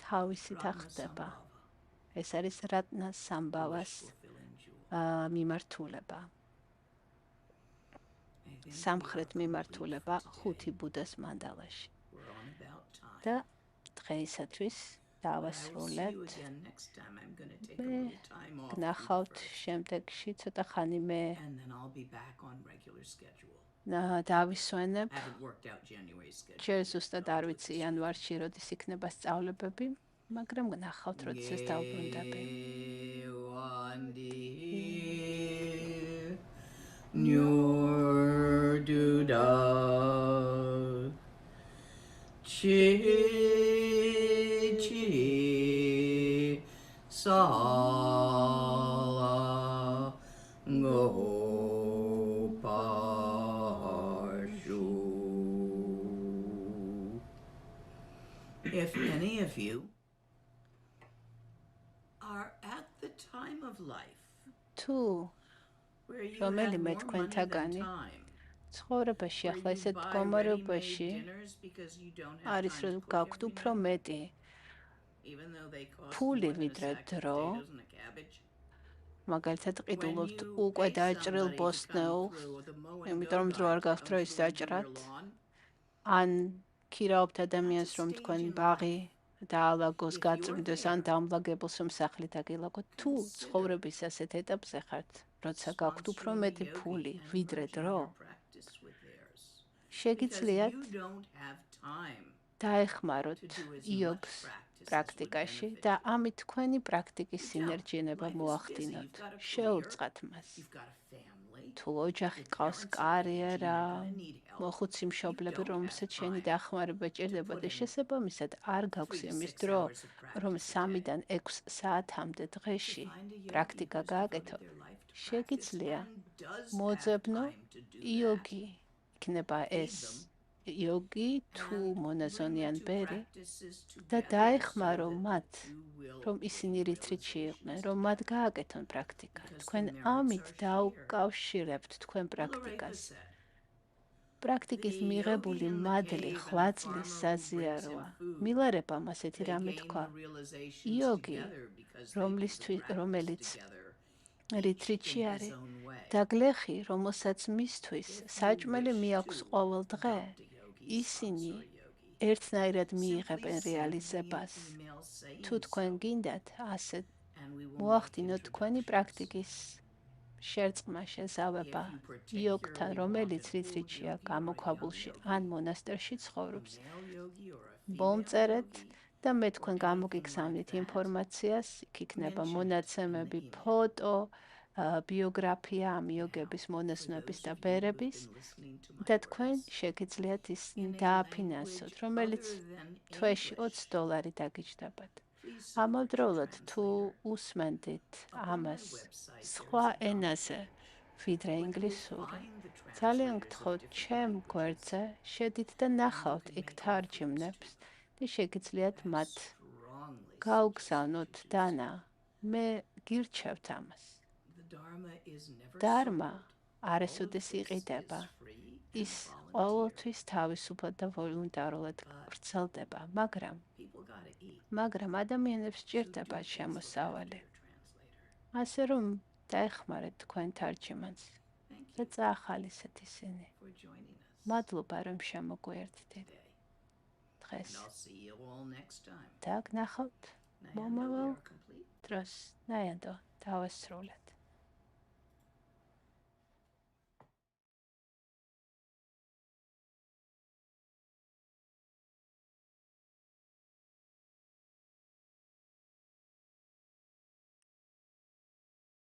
თავისით ახდება. ეს არის რატნა სამბავას მიმართულება. სამხრეთ მიმართულება ხუთი ბუდას მანდალაში. და დღეისათვის დავასრულებთ. მე გნახავთ შემდეგში ცოტა ხანი მე დავისვენებ. ჯერ ზუსტად არ ვიცი იანვარში როდის იქნება სწავლებები, მაგრამ გნახავთ როდესაც დავბრუნდები. If any of you are at the time of life თუ რომელიმე თქვენთაგანი ცხოვრებაში ახლა ესეთ მდგომარეობაში არის, რომ გაქვთ უფრო მეტი ფული ვიდრე დრო, მაგალითად ყიდულობთ უკვე დაჭრილ ბოსტნეულს, იმიტომ რომ დრო არ გაქვთ რომ ის დაჭრათ, ან ქირაობთ ადამიანს, რომ თქვენ ბაღი დაალაგოს, გაწმიდოს, ან დამლაგებელს, რომ სახლი დაგილაგოთ. თუ ცხოვრების ასეთ ეტაპზე ხართ, როცა გაქვთ უფრო მეტი ფული ვიდრე დრო, შეგიძლიათ დაეხმაროთ იოგს პრაქტიკაში და ამით თქვენი პრაქტიკის სინერგიანება მოახდინოთ. შეურწყათ მას. თუ ოჯახი ყავს, კარიერა, მოხუცი მშობლები, რომელსაც შენი დახმარება ჭირდება და შესაბამისად არ გაქვს იმის დრო, რომ 3-დან 6 საათამდე დღეში პრაქტიკა გააკეთო, შეგიძლია მოძებნო იოგი. იქნება ეს იოგი თუ მონაზონიან ბერი და დაეხმარო მათ, რომ ისინი რიტრიტში იყვნენ, რომ მათ გააკეთონ პრაქტიკა. თქვენ ამით დაუკავშირებთ თქვენ პრაქტიკას. პრაქტიკის მიღებული მადლი ხვაწლის საზიაროა. მილარებამ ასეთი რამე თქვა. იოგი, რომელიც რიტრიტში არის, და გლეხი, რომელსაც მისთვის საჭმელი მიაქვს ყოველ დღე, ისინი ერთნაირად მიიღებენ რეალიზებას. თუ თქვენ გინდათ, ასე მოახდინოთ თქვენი პრაქტიკის შერწყმა შეზავება იოგთან, რომელიც რიტრიტშია გამოქვაბულში ან მონასტერში ცხოვრობს. მომწერეთ და მე თქვენ გამოგიგზავნით ინფორმაციას, იქ იქნება მონაცემები, ფოტო, ბიოგრაფია ამ იოგების მონაზვნების და ბერების და თქვენ შეგიძლიათ ის დააფინანსოთ, რომელიც თვეში $20 დაგიჯდებათ. ამავდროულად თუ უსმენდით ამას სხვა ენაზე, ვიდრე ინგლისური, ძალიან გთხოვთ ჩემ გვერდზე შედით და ნახავთ იქ თარჯიმნებს და შეგიძლიათ მათ გაუგზავნოთ დანა. მე გირჩევთ ამას. დჰარმა არასოდეს იყიდება. ის ყოველთვის თავისუფლად და ვოლუნტარულად ვრცელდება, მაგრამ ადამიანებს სჭირდება შემოსავალი. ასე რომ დაეხმარეთ თქვენ თარჯიმანს და წაახალისეთ ისინი. მადლობა რომ შემოგვიერთდით დღეს. და გნახავთ მომავალ დროს. ნაიადო, დავასრულეთ.